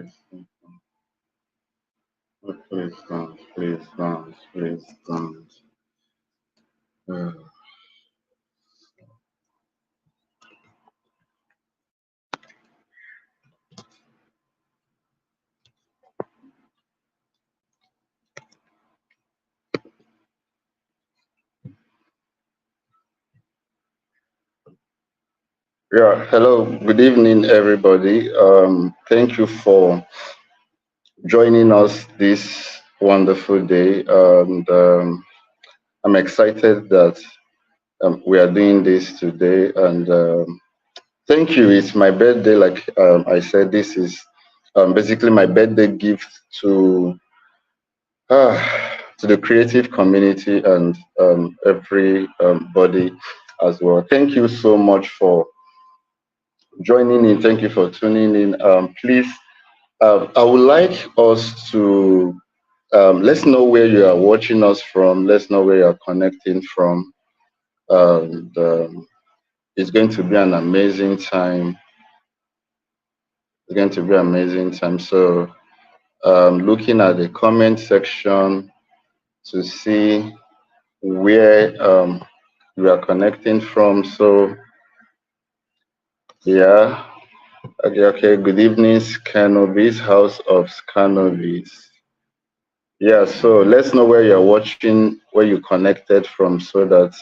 Please don't, please don't, please don't. Uh, Yeah, hello, good evening, everybody. Thank you for joining us this wonderful day. And I'm excited that we are doing this today. And thank you. It's my birthday. Like I said, this is basically my birthday gift to to the creative community and everybody as well. Thank you so much for joining in. Thank you for tuning in. Please, I would like us to let's know where you are watching us from. Let's know where you are connecting from. And it's going to be an amazing time. It's going to be an amazing time. So, looking at the comment section to see where you are connecting from. So, yeah. Okay, okay. Good evening, Scanovis, House of Scanovis. Yeah, so let's know where you're watching, where you connected from, so that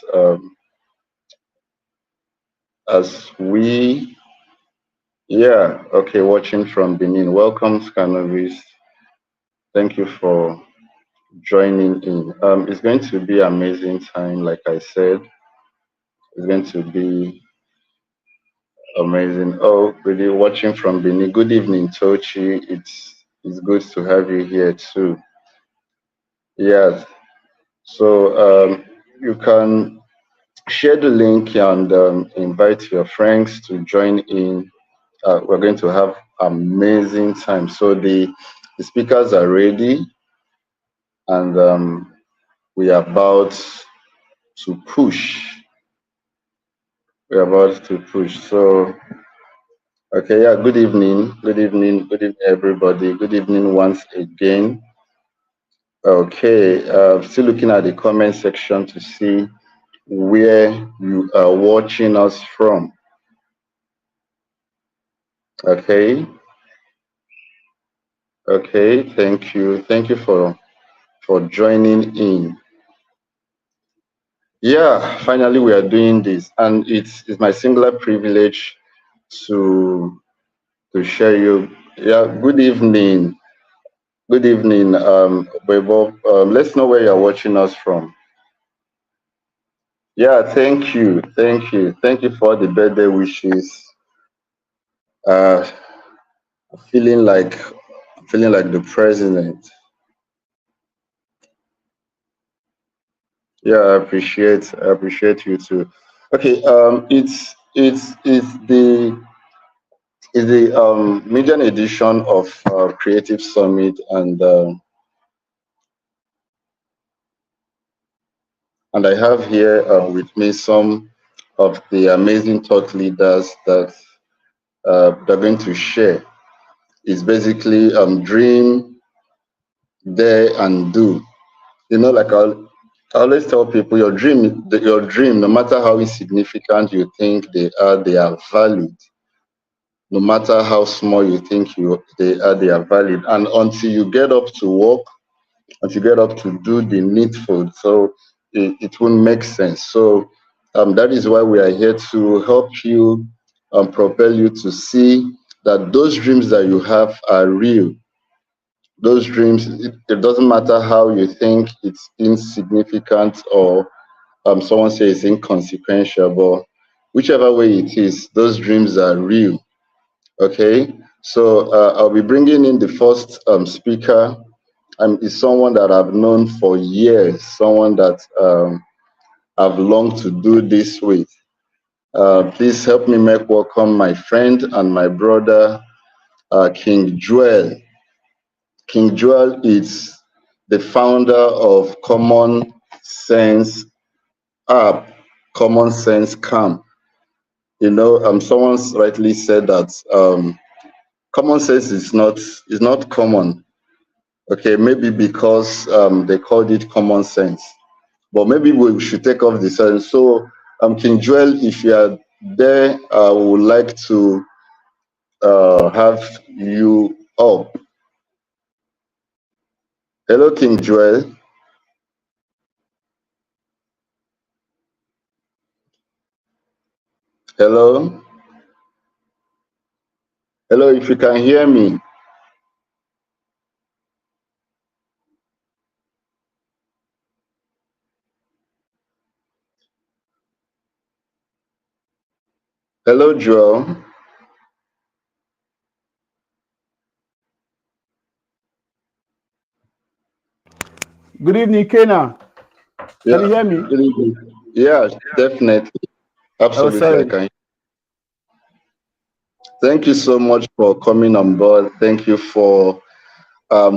as we, yeah, okay, watching from Benin. Welcome, Scanovis. Thank you for joining in. It's going to be amazing time, like I said. It's going to be amazing. Oh, really watching from Benin. Good evening, Tochi. It's good to have you here too. Yes. So you can share the link and invite your friends to join in. We're going to have amazing time. So the speakers are ready, and we are about to push. We're about to push. So okay, yeah. Good evening. Good evening. Good evening, everybody. Good evening once again. Okay. Still looking at the comment section to see where you are watching us from. Okay. Okay. Thank you. Thank you for joining in. Yeah, finally we are doing this, and it's my singular privilege to share you. Yeah, good evening. Good evening, Bebo. Let's know where you're watching us from. Yeah, thank you, thank you, thank you for the birthday wishes. Uh, feeling like feeling like the president. Yeah, I appreciate you too. Okay, it's the median edition of Creative Summit, and I have here with me some of the amazing thought leaders that they're going to share. It's basically dream, dare, and do. You know, like I always tell people, your dream, no matter how insignificant you think they are valid. No matter how small you think they are valid. And until you get up to work, until you get up to do the needful, so it won't make sense. So that is why we are here to help you, propel you to see that those dreams that you have are real. Those dreams, it doesn't matter how you think it's insignificant or someone says inconsequential, but whichever way it is, those dreams are real. Okay, so I'll be bringing in the first speaker. Is someone that I've known for years, someone that I've longed to do this with. Please help me make welcome my friend and my brother, King Joel. King Joel is the founder of Common Sense app, Common Sense Camp. You know, someone rightly said that common sense is not common. Okay, maybe because they called it common sense, but maybe we should take off the sense. So, King Joel, if you are there, I would like to have you up. Hello, King Joel. Hello, hello. If you can hear me, hello, Joel. Good evening, Kena. Can Yeah, you hear me? good evening. Yeah, definitely, Oh, absolutely. I sorry. can. Thank you so much for coming on board. Thank you for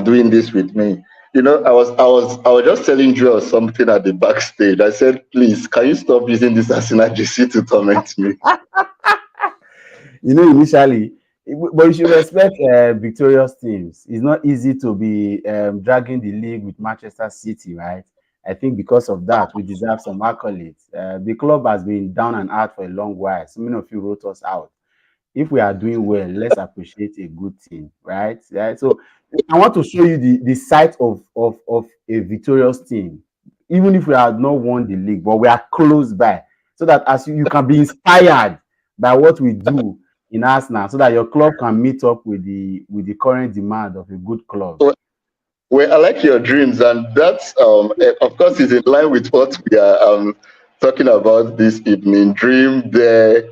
doing this with me. I was just telling Joel something at the backstage. I said, please, can you stop using this as an agency to torment me? Initially, but you should respect victorious teams. It's not easy to be dragging the league with Manchester City, right? I think because of that, we deserve some accolades. The club has been down and out for a long while. So many of you wrote us out. If we are doing well, let's appreciate a good team, right? Right. So I want to show you the side of a victorious team, even if we have not won the league, but we are close by, so that as you can be inspired by what we do in Arsenal, so that your club can meet up with the current demand of a good club. Well, I like your dreams, and that's, of course, is in line with what we are talking about this evening. Dream there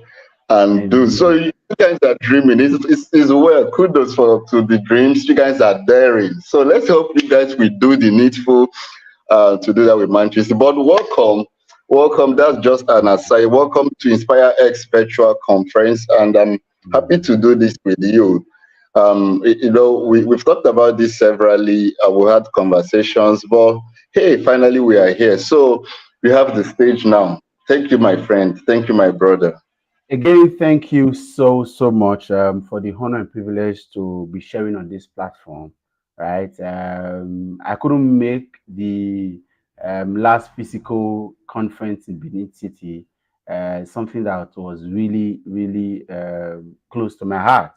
and do. And So you guys are dreaming. It's well. Kudos for to the dreams. You guys are daring. So let's hope you guys will do the needful to do that with Manchester. But welcome, welcome. That's just an aside. Welcome to InspireX Virtual Conference, and I'm happy to do this with you. We've talked about this severally. We had conversations, but hey, finally we are here. So we have the stage now. Thank you, my friend. Thank you, my brother. again, thank you so much for the honor and privilege to be sharing on this platform. Right, I couldn't make the last physical conference in Benin City. Something that was really close to my heart.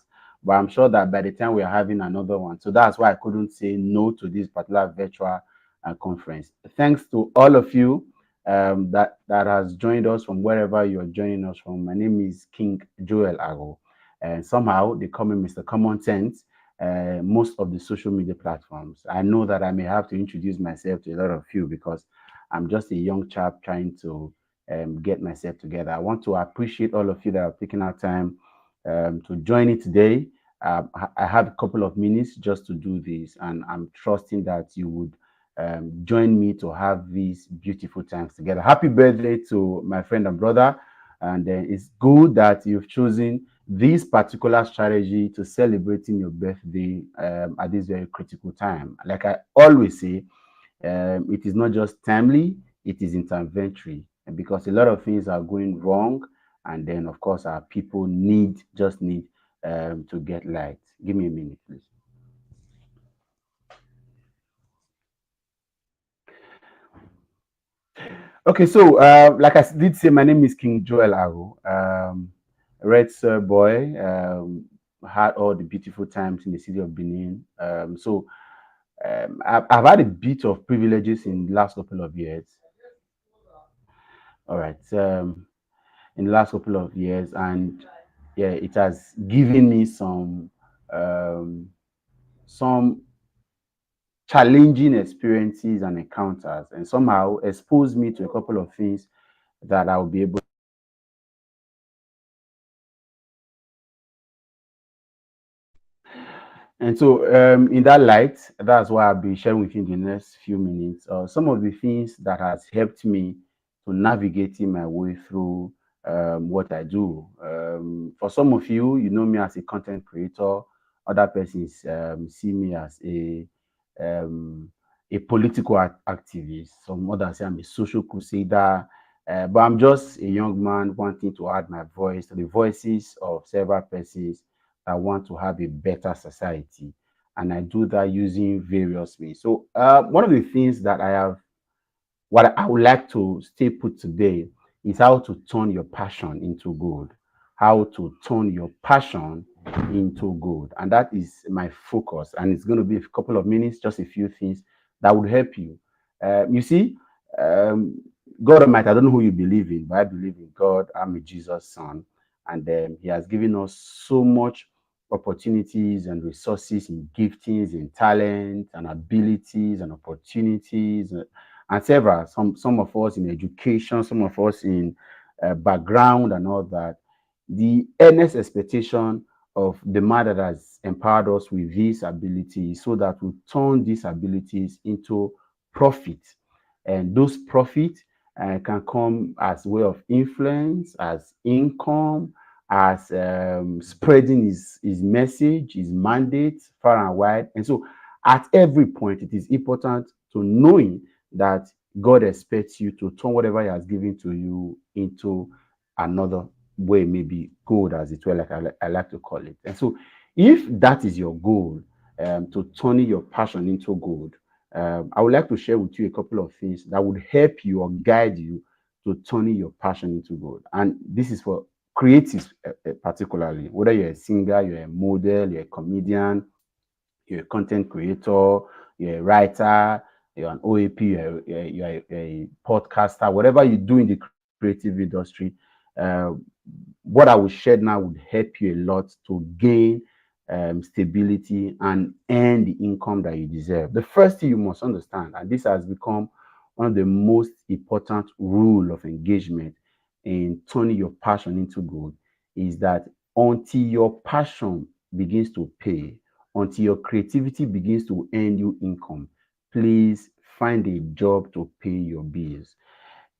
But I'm sure that by the time we are having another one, so that's why I couldn't say no to this particular virtual conference. Thanks to all of you that has joined us from wherever you're joining us from. My name is King Joel Ago, and somehow they call me Mr. Common Sense. Most of the social media platforms. I know that I may have to introduce myself to a lot of you because I'm just a young chap trying to get myself together. I want to appreciate all of you that have taken our time to join it today. I have a couple of minutes just to do this, and I'm trusting that you would join me to have these beautiful times together. Happy birthday to my friend and brother. And it's good that you've chosen this particular strategy to celebrating your birthday at this very critical time. Like I always say, it is not just timely, it is interventory because a lot of things are going wrong. And then, of course, our people just need to get light. Give me a minute, please. Okay, so like I did say, my name is King Joel Aru. Red Sir Boy, had all the beautiful times in the city of Benin. I've had a bit of privileges in the last couple of years. All right, in the last couple of years, and yeah, it has given me some challenging experiences and encounters, and somehow exposed me to a couple of things that I'll be able. And so, in that light, that's why I'll be sharing with you in the next few minutes. Some of the things that has helped me to navigating my way through what I do. For some of you, you know me as a content creator. Other persons see me as um, a political activist. Some others say I'm a social crusader. But I'm just a young man wanting to add my voice to the voices of several persons that want to have a better society. And I do that using various means. So, one of the things that what I would like to stay put today is how to turn your passion into gold. How to turn your passion into gold. And that is my focus. And it's going to be a couple of minutes, just a few things that would help you. You see, um, God Almighty, I don't know who you believe in, but I believe in God. I'm a Jesus son. And He has given us so much opportunities and resources in giftings, in talent and abilities and opportunities and several. Some of us in education, some of us in background and all that. The earnest expectation of the man that has empowered us with these abilities, so that we turn these abilities into profit, and those profits can come as way of influence, as income, as spreading his message, his mandate far and wide. And so at every point, it is important to knowing that God expects you to turn whatever He has given to you into another way, maybe gold, as it were, like I like to call it. And so, if that is your goal, to turning your passion into gold, I would like to share with you a couple of things that would help you or guide you to turning your passion into gold. And this is for creatives, particularly, whether you're a singer, you're a model, you're a comedian, you're a content creator, you're a writer, you're an OAP, you're a podcaster, whatever you do in the creative industry, uh, what I will share now would help you a lot to gain stability and earn the income that you deserve. The first thing you must understand, and this has become one of the most important rule of engagement in turning your passion into gold, is that until your passion begins to pay, until your creativity begins to earn you income, please find a job to pay your bills.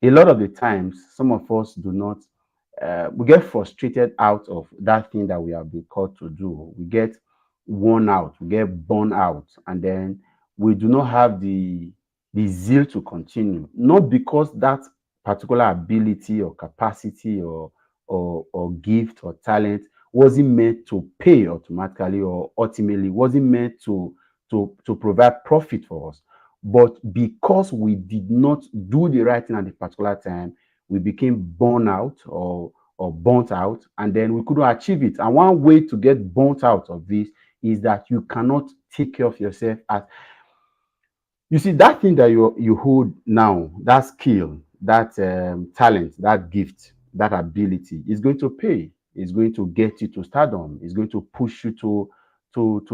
A lot of the times, some of us do not, we get frustrated out of that thing that we have been called to do. We get worn out, we get burned out, and then we do not have the zeal to continue. Not because that particular ability or capacity or gift or talent wasn't meant to pay automatically, or ultimately wasn't meant to provide profit for us, but because we did not do the right thing at the particular time, we became burnt out or burnt out, and then we couldn't achieve it. And one way to get burnt out of this is that you cannot take care of yourself. As you see, that thing that you hold now, that skill, that talent, that gift, that ability is going to pay. It's going to get you to stardom. It's going to push you to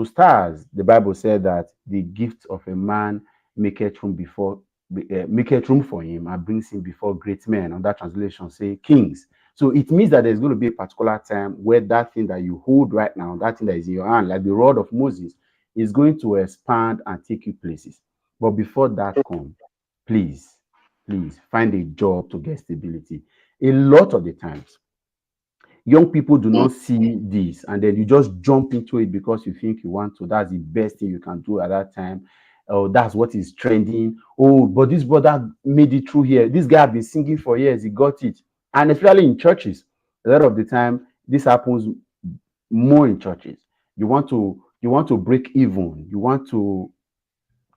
stars. The Bible said that the gift of a man maketh room before maketh room for him and brings him before great men. And that translation say kings. So it means that there's going to be a particular time where that thing that you hold right now, that thing that is in your hand, like the rod of Moses, is going to expand and take you places. But before that come, please, please find a job to get stability. A lot of the times, young people do mm, not see this, and then you just jump into it because you think you want to. That's the best thing you can do at that time. Oh, that's what is trending. Oh, but this brother made it through here. This guy has been singing for years. He got it. And especially in churches, a lot of the time this happens more in churches. You want to break even. You want to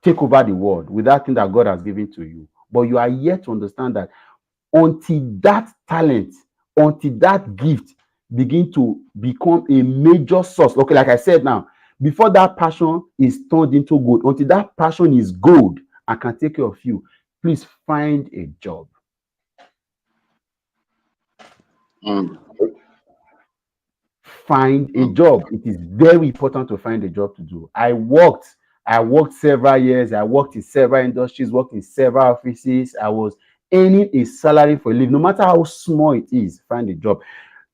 take over the world with that thing that God has given to you. But you are yet to understand that until that talent, until that gift begin to become a major source. Okay, like I said now, before that passion is turned into gold, until that passion is gold and can take care of you, please find a job. mm, Find a mm. job. It is very important to find a job to do. I worked several years. I worked in several industries, worked in several offices. I was earning a salary for a living. No matter how small it is, find a job.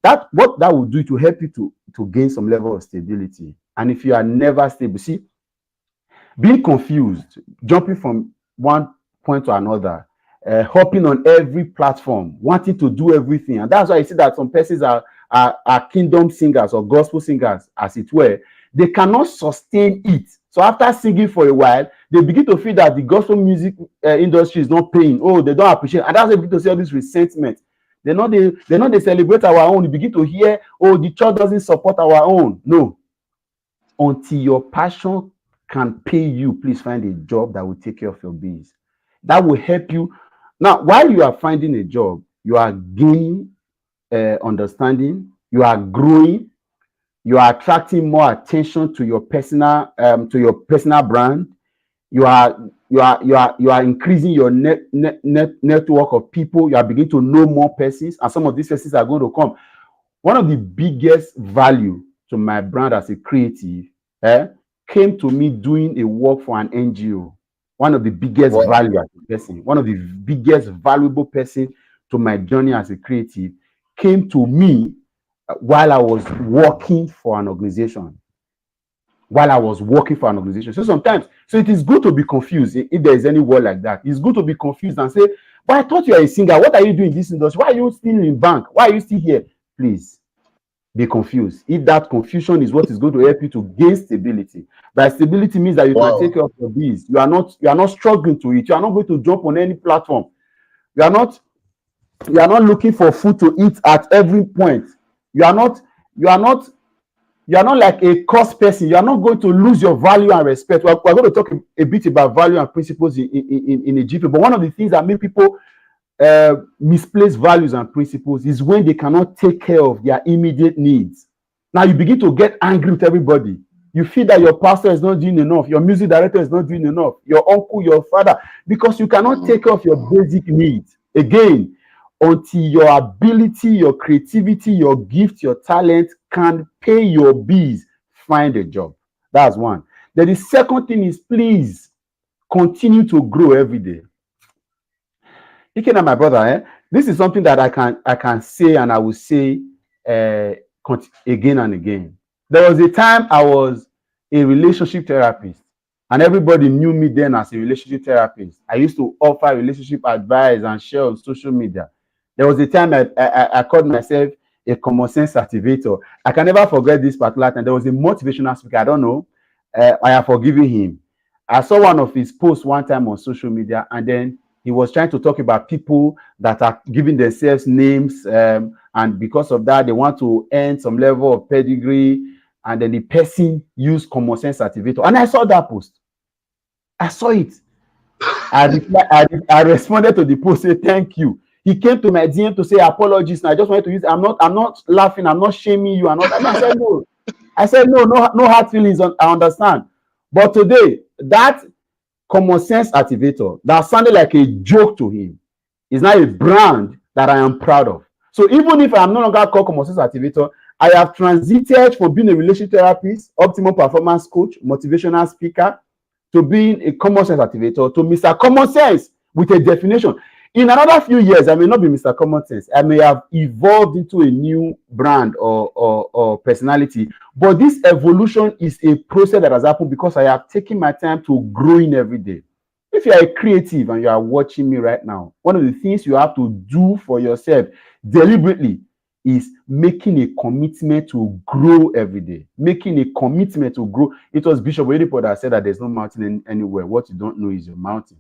That what that will do to help you to gain some level of stability. And if you are never stable, see, being confused, jumping from one point to another, hopping on every platform, wanting to do everything. And that's why you see that some persons are kingdom singers or gospel singers, as it were. They cannot sustain it. So after singing for a while, they begin to feel that the gospel music industry is not paying. Oh, they don't appreciate it. And that's why they begin to see all this resentment. They not they celebrate our own. You begin to hear, oh, the church doesn't support our own. No, until your passion can pay you, please find a job that will take care of your bills. That will help you. Now, while you are finding a job, you are gaining understanding, you are growing, you are attracting more attention to your personal brand. You are increasing your network of people. You are beginning to know more persons, and some of these persons are going to come. One of the biggest value to my brand as a creative came to me doing a work for an NGO. One of the biggest Wow. value as a person, one of the biggest valuable person to my journey as a creative came to me while I was working for an organization. While I was working for an organization. So sometimes, so it is good to be confused if there is any word like that. It's good to be confused and say, but I thought you are a singer. What are you doing in this industry? Why are you still in bank? Why are you still here? Please be confused. If that confusion is what is going to help you to gain stability, by stability means that you can Wow. take care of your bills. You are not struggling to it. You are not going to jump on any platform. You are not you are not looking for food to eat at every point. You are not you are not you are not like a cost person. You are not going to lose your value and respect. We're going to talk a bit about value and principles in a GP. But one of the things that make people misplace values and principles is when they cannot take care of their immediate needs. Now you begin to get angry with everybody. You feel that your pastor is not doing enough, your music director is not doing enough, your uncle, your father, because you cannot take care of your basic needs. Again, until your ability, your creativity, your gift, your talent can pay your bills, find a job. That's one. Then the second thing is, please continue to grow every day. Looking at my brother, this is something that I can say and I will say uh, again and again. There was a time I was a relationship therapist, and everybody knew me then as a relationship therapist. I used to offer relationship advice and share on social media. There was a time I called myself a common sense activator. I can never forget this particular time. There was a motivational speaker. I don't know. I have forgiven him. I saw one of his posts one time on social media, and then he was trying to talk about people that are giving themselves names, and because of that, they want to earn some level of pedigree. And then the person used common sense activator. And I saw that post. I saw it. I responded to the post, say thank you. He came to my DM to say apologies. And I just wanted to use. I'm not laughing. I'm not shaming you. And all that. And I said no. No hard feelings. I understand. But today, that common sense activator that sounded like a joke to him is now a brand that I am proud of. So even if I am no longer called common sense activator, I have transited from being a relationship therapist, optimal performance coach, motivational speaker, to being a common sense activator, to Mr. Common Sense with a definition. In another few years, I may not be Mr. Common Sense. I may have evolved into a new brand or personality. But this evolution is a process that has happened because I have taken my time to growing every day. If you are a creative and you are watching me right now, one of the things you have to do for yourself deliberately is making a commitment to grow every day. Making a commitment to grow. It was Bishop Oyedepo that said that there's no mountain anywhere. What you don't know is your mountain.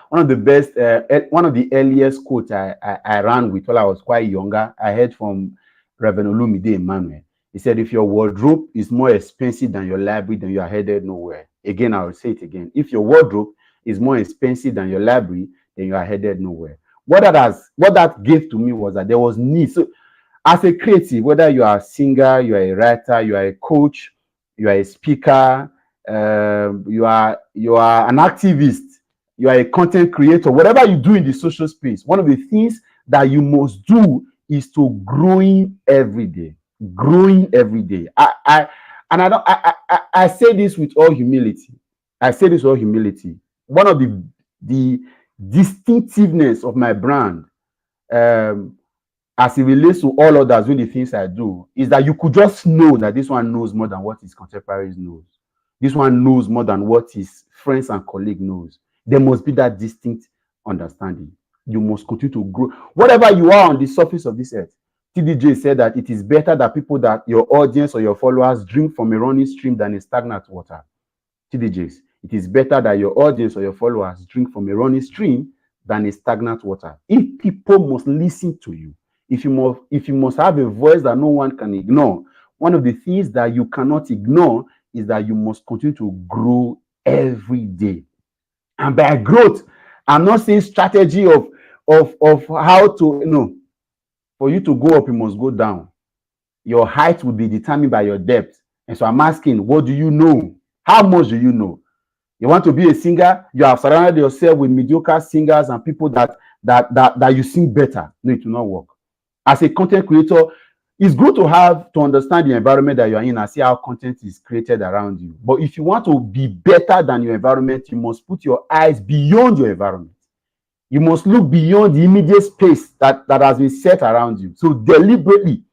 One of the earliest quotes I ran with while I was quite younger, I heard from Reverend Olumide Emmanuel. He said, if your wardrobe is more expensive than your library, then you are headed nowhere. Again, I will say it again. If your wardrobe is more expensive than your library, then you are headed nowhere. What that gave to me was that there was need. So as a creative, whether you are a singer, you are a writer, you are a coach, you are a speaker, you are an activist, you are a content creator, whatever you do in the social space, one of the things that you must do is to growing every day. Growing every day. I say this with all humility. I say this with all humility. One of the distinctiveness of my brand, as it relates to all others with the things I do, is that you could just know that this one knows more than what his contemporaries knows. This one knows more than what his friends and colleagues knows. There must be that distinct understanding. You must continue to grow. Whatever you are on the surface of this earth, TDJ said that it is better that people that your audience or your followers drink from a running stream than a stagnant water. TDJs, it is better that your audience or your followers drink from a running stream than a stagnant water. If people must listen to you, if you must have a voice that no one can ignore, one of the things that you cannot ignore is that you must continue to grow every day. And by growth, I'm not saying strategy of how to, for you to go up, you must go down. Your height will be determined by your depth. And so I'm asking, what do you know? How much do you know? You want to be a singer, you have surrounded yourself with mediocre singers and people that you sing better. No, it will not work. As a content creator, it's good to have to understand the environment that you are in and see how content is created around you. But if you want to be better than your environment, you must put your eyes beyond your environment. You must look beyond the immediate space that has been set around you. So deliberately,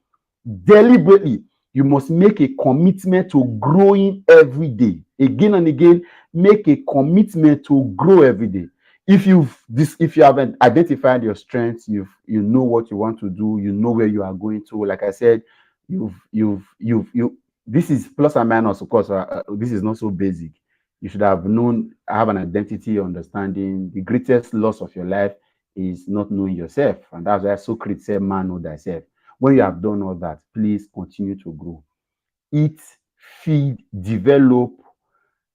you must make a commitment to growing every day. Again and again, make a commitment to grow every day. If you haven't identified your strengths, you know what you want to do, you know where you are going to. Like I said, you this is plus and minus, of course. This is not so basic. You should have an identity, understanding. The greatest loss of your life is not knowing yourself, and that's why Socrates said, "Man, know thyself." When you have done all that, please continue to grow. Eat, feed, develop,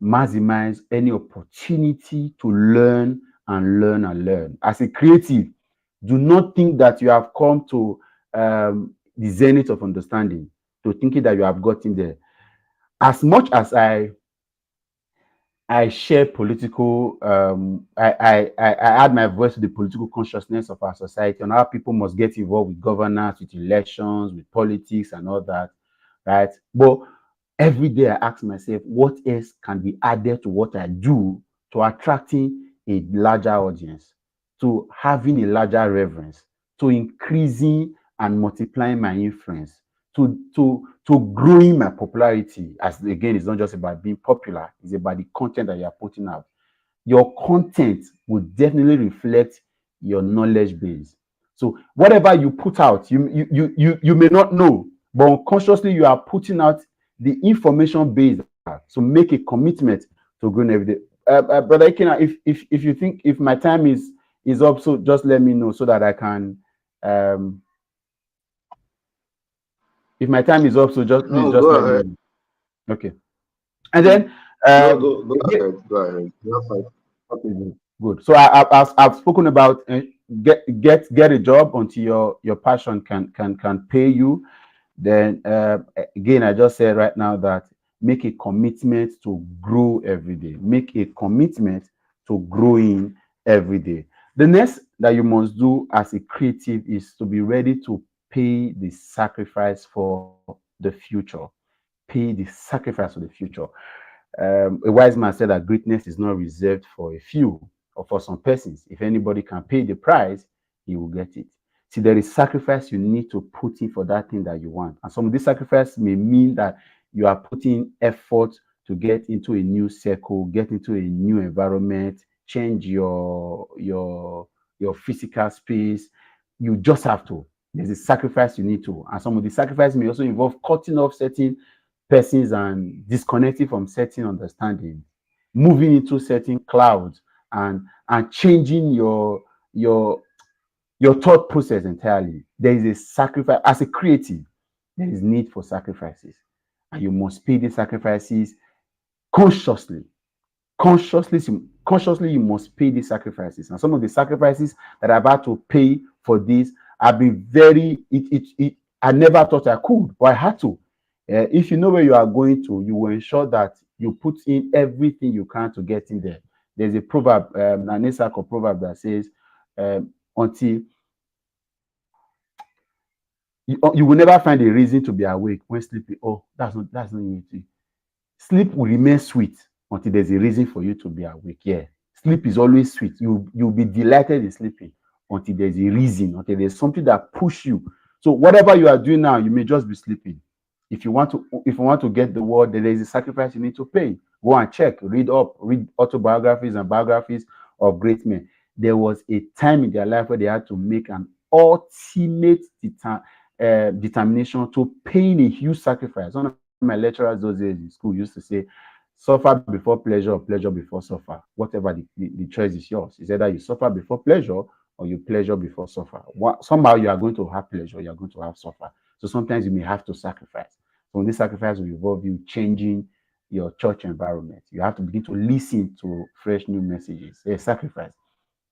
maximize any opportunity to learn and learn and learn. As a creative, do not think that you have come to the zenith of understanding, to thinking that you have gotten there. As much as I share political, I add my voice to the political consciousness of our society on how people must get involved with governance, with elections, with politics, and all that, right? But every day I ask myself, what else can be added to what I do to attracting a larger audience, to having a larger reverence, to increasing and multiplying my influence, to growing my popularity. As again, it's not just about being popular, it's about the content that you are putting out. Your content will definitely reflect your knowledge base. So whatever you put out, you may not know, but unconsciously you are putting out the information base. So make a commitment to growing every day. Brother Ikena, if you think if my time is up, so just let me know so that I can. Um, if my time is up, so just please No, just go let me ahead. know. Okay. And then No, um, go ahead. Go ahead. You're fine. okay, good. Good. So I've spoken about get a job until your passion can pay you. Then again, I just said right now that make a commitment to grow every day. Make a commitment to growing every day. The next that you must do as a creative is to be ready to pay the sacrifice for the future. Pay the sacrifice for the future. A wise man said that greatness is not reserved for a few or for some persons. If anybody can pay the price, he will get it. See, there is sacrifice you need to put in for that thing that you want. And some of this sacrifice may mean that you are putting effort to get into a new circle, get into a new environment, change your physical space. You just have to. There's a sacrifice you need to. And some of the sacrifice may also involve cutting off certain persons and disconnecting from certain understanding, moving into certain clouds and changing your thought process entirely. There is a sacrifice as a creative. There is need for sacrifices, and you must pay the sacrifices consciously. Consciously, you must pay these sacrifices. And some of the sacrifices that I've had to pay for this have been very. I never thought I could, but I had to. If you know where you are going to, you will ensure that you put in everything you can to get in there. There's a proverb, an Isako proverb that says, "Until you will never find a reason to be awake when sleeping." Oh, that's not it. Sleep will remain sweet until there's a reason for you to be awake. Yeah, sleep is always sweet. You'll be delighted in sleeping until there's a reason, until there's something that push you. So whatever you are doing now, you may just be sleeping. If you want to get the word, there is a sacrifice you need to pay. Go and check, read autobiographies and biographies of great men. There was a time in their life where they had to make an ultimate determination to pay a huge sacrifice. One of my lecturers those days in school used to say, Suffer before pleasure or pleasure before suffer. Whatever the choice is yours. It's either you suffer before pleasure or you pleasure before suffer. Somehow you are going to have pleasure, you are going to have suffer. So sometimes you may have to sacrifice. So this sacrifice will involve you changing your church environment. You have to begin to listen to fresh new messages. A sacrifice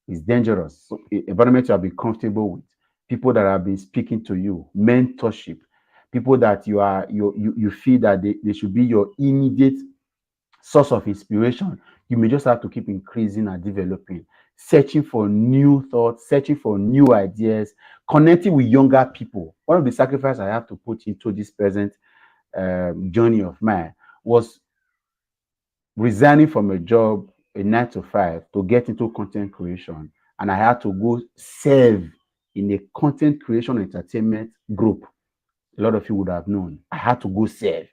is dangerous. So, environment you have been comfortable with, people that have been speaking to you, mentorship, people that you feel that they should be your immediate source of inspiration. You may just have to keep increasing and developing, searching for new thoughts, searching for new ideas, connecting with younger people. One of the sacrifices I have to put into this present journey of mine was resigning from a job, a 9 to 5, to get into content creation. And I had to go serve in a content creation entertainment group. A lot of you would have known. I had to go serve.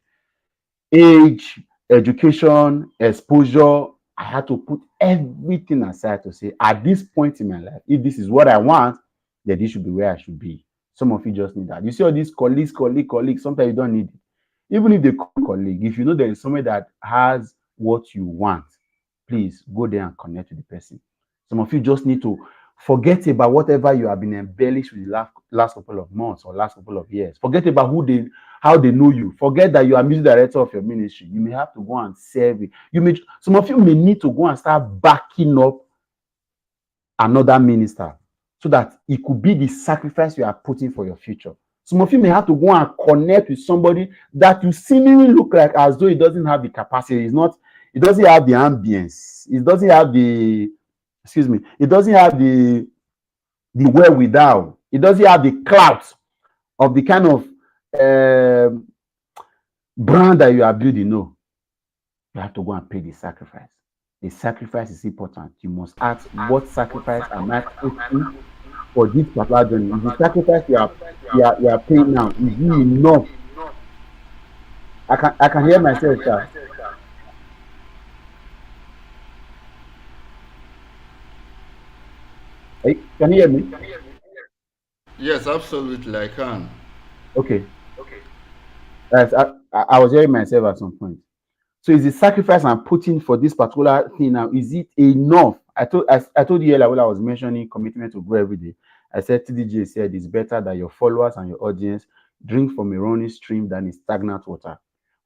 Age, education, exposure. I had to put everything aside to say, at this point in my life, if this is what I want, then this should be where I should be. Some of you just need that. You see all these colleagues, sometimes you don't need it. Even if they call colleague, if you know there is somebody that has what you want, please go there and connect with the person. Some of you just need to forget about whatever you have been embellished with the last couple of months or last couple of years. Forget about how they know you. Forget that you are music director of your ministry. You may have to go and serve it. Some of you may need to go and start backing up another minister so that it could be the sacrifice you are putting for your future. Some of you may have to go and connect with somebody that you seemingly look like as though it doesn't have the capacity. It doesn't have the ambience. It doesn't have the, excuse me, it doesn't have the wherewithal. It doesn't have the clout of the kind of brand that you are building. No, you have to go and pay the sacrifice. The sacrifice is important. You must ask, what sacrifice am I putting for this particular journey? Is the sacrifice you are paying now, is it enough? I can hear myself, sir. Hey, can you hear me? Yes, absolutely, I can. Okay. Yes, I was hearing myself at some point. So is the sacrifice I'm putting for this particular thing now, is it enough? I told you earlier when I was mentioning commitment to grow every day. I said TDJ said it's better that your followers and your audience drink from a running stream than a stagnant water.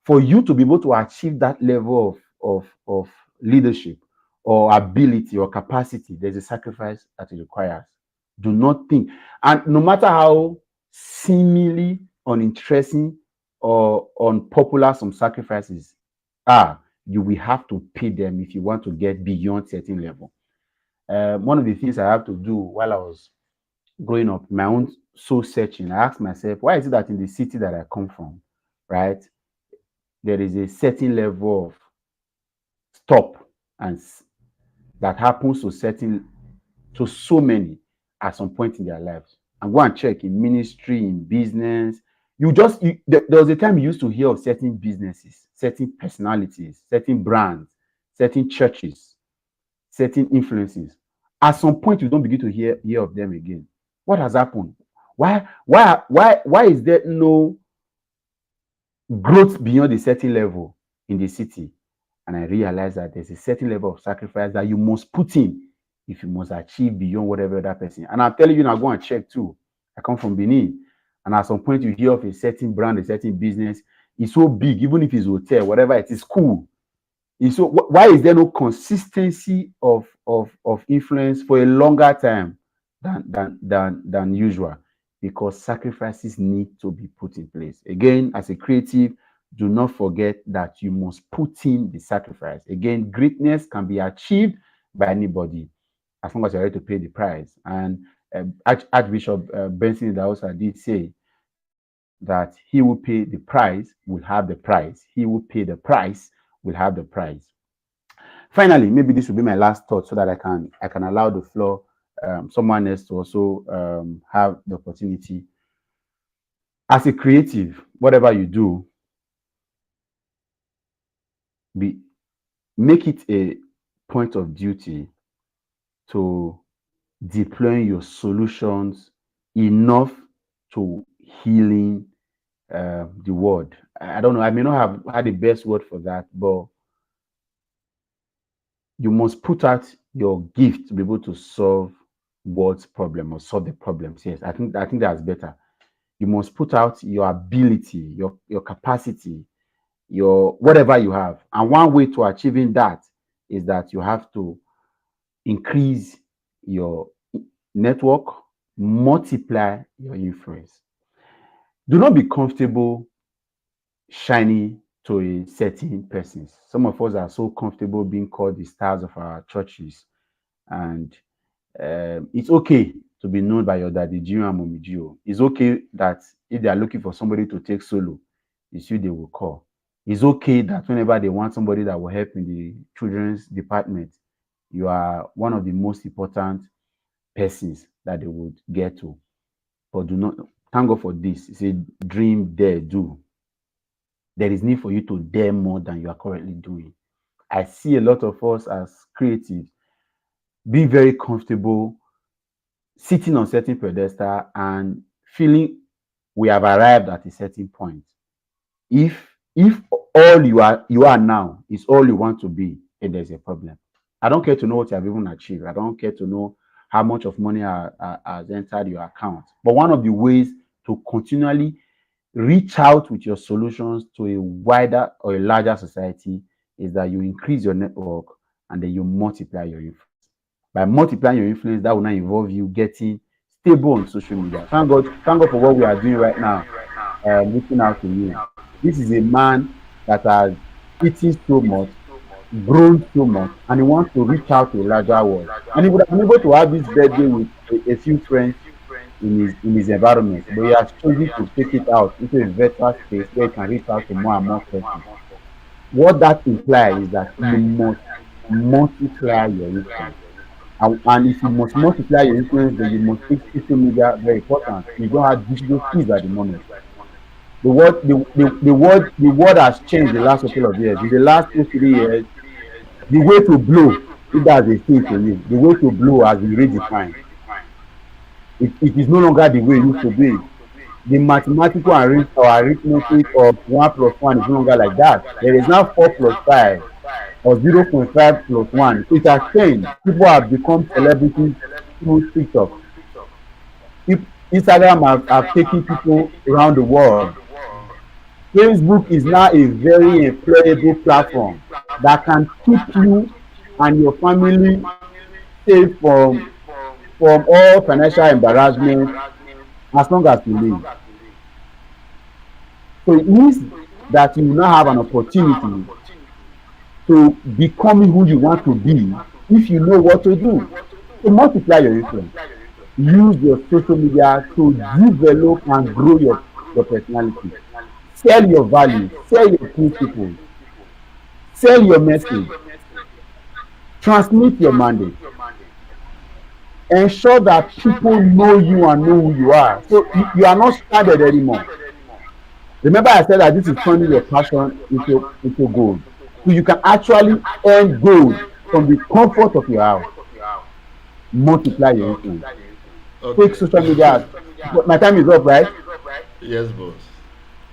For you to be able to achieve that level of leadership or ability or capacity, there's a sacrifice that it requires. Do not think. And no matter how seemingly uninteresting or unpopular some sacrifices you will have to pay them if you want to get beyond certain level. One of the things I have to do while I was growing up, my own soul searching, I asked myself, why is it that in the city that I come from, right, there is a certain level of stop and that happens to so many at some point in their lives. And go and check in ministry, in business. There was a time you used to hear of certain businesses, certain personalities, certain brands, certain churches, certain influences. At some point, you don't begin to hear of them again. What has happened? Why is there no growth beyond a certain level in the city? And I realized that there's a certain level of sacrifice that you must put in if you must achieve beyond whatever that person. And I'm telling you now, go and check too. I come from Benin. And at some point, you hear of a certain brand, a certain business. It's so big, even if it's hotel, whatever it is, cool. So why is there no consistency of influence for a longer time than usual? Because sacrifices need to be put in place. Again, as a creative, do not forget that you must put in the sacrifice. Again, greatness can be achieved by anybody as long as you're ready to pay the price. And Archbishop Benson Idahosa did say that he will pay the price will have the prize. He will pay the price will have the prize. Finally, maybe this will be my last thought so that I can allow the floor someone else to also have the opportunity. As a creative, whatever you do, be make it a point of duty to deploy your solutions enough to healing the world. I don't know. I may not have had the best word for that, but you must put out your gift to be able to solve world's problem or solve the problems. Yes, I think that's better. You must put out your ability, your capacity, your whatever you have. And one way to achieving that is that you have to increase your network, multiply your influence. Do not be comfortable shining to a certain person. Some of us are so comfortable being called the stars of our churches, and it's okay to be known by your daddy Gio and mommy Gio. It's okay that if they are looking for somebody to take solo, it's you they will call. It's okay that whenever they want somebody that will help in the children's department, you are one of the most important persons that they would get to. But do not thank God for this. It's a dream, dare, do. There is need for you to dare more than you are currently doing. I see a lot of us as creatives be very comfortable sitting on certain pedestal and feeling we have arrived at a certain point. If all you are now is all you want to be, then there's a problem. I don't care to know what you have even achieved. I don't care to know how much of money has entered your account. But one of the ways to continually reach out with your solutions to a wider or a larger society is that you increase your network and then you multiply your influence. By multiplying your influence, that will now involve you getting stable on social media. Thank God for what we are doing right now, reaching out to you. This is a man that has eaten so much, grown so much, and he wants to reach out to a larger world. And he would have been able to have this birthday with a few friends in his environment, but he has chosen to take it out into a virtual space where he can reach out to more and more persons. What that implies is that you must multiply your influence. And if you must multiply your influence, then you must take social media very important. You don't have digital skills at the moment. The world has changed the last couple of years. In the last 2 3 years, the way to blow, if that's a thing to you, the way to blow has been redefined. It is no longer the way it used to be. The mathematical or arithmetic of 1 plus 1 is no longer like that. There is now 4 plus 5 or 0.5 plus 1. So it has changed. People have become celebrities through TikTok. If Instagram have taken people around the world. Facebook is now a very employable platform that can keep you and your family safe from all financial embarrassment as long as you live. So it means that you now have an opportunity to becoming who you want to be if you know what to do. So multiply your influence. Use your social media to develop and grow your personality. Sell your values, sell your principles, sell your message, transmit your mandate. Ensure that people know you and know who you are. So you are not stranded anymore. Remember, I said that this is turning your passion into gold. So you can actually earn gold from the comfort of your house. Multiply your Okay. influence. Take Okay. social media. My time is up, right? Yes, boss.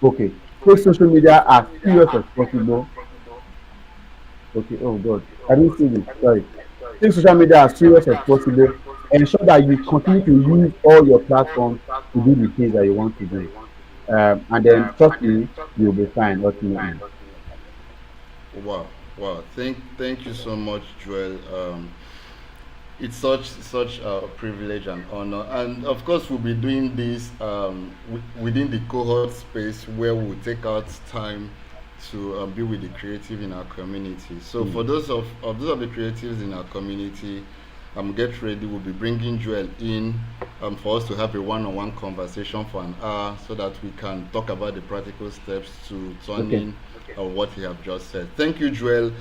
Okay. Take social media as serious as possible. Okay. Oh God, I didn't see this. Sorry. Take social media as serious as possible. Ensure that you continue to use all your platforms to do the things that you want to do. And then trust me, you'll be fine ultimately. Wow. Wow. Thank you so much, Joel. It's such a privilege and honor, and of course we'll be doing this within the cohort space where we'll take out time to be with the creative in our community. So for Mm. those of the creatives in our community, get ready. We'll be bringing Joel in for us to have a one-on-one conversation for an hour, so that we can talk about the practical steps to Okay. turning what he have just said. Thank you, Joel.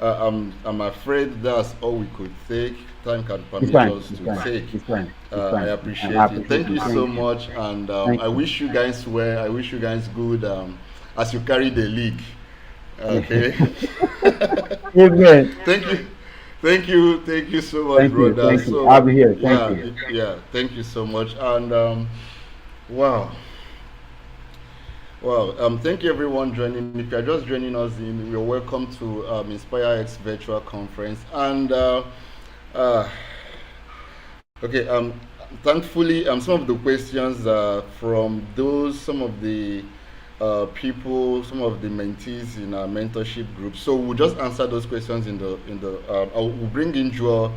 I'm afraid that's all we could take. Time can It's permit fine. us It's to fine. take. It's fine. It's I fine. It's fine. I appreciate it. appreciate Thank you. you so Thank you. much, and Thank I you. wish you guys well. I wish you guys good as you carry the league. Okay. Amen. thank you, thank you so much, Thank you. brother. Thank you. I'll So be here. Thank yeah, you. yeah. Thank you so much, and wow. Well, thank you everyone joining. If you're just joining us in, you're welcome to InspireX virtual conference. And okay, thankfully, some of the questions from those, some of the people, some of the mentees in our mentorship group. So we'll just answer those questions in the. We'll bring in Joel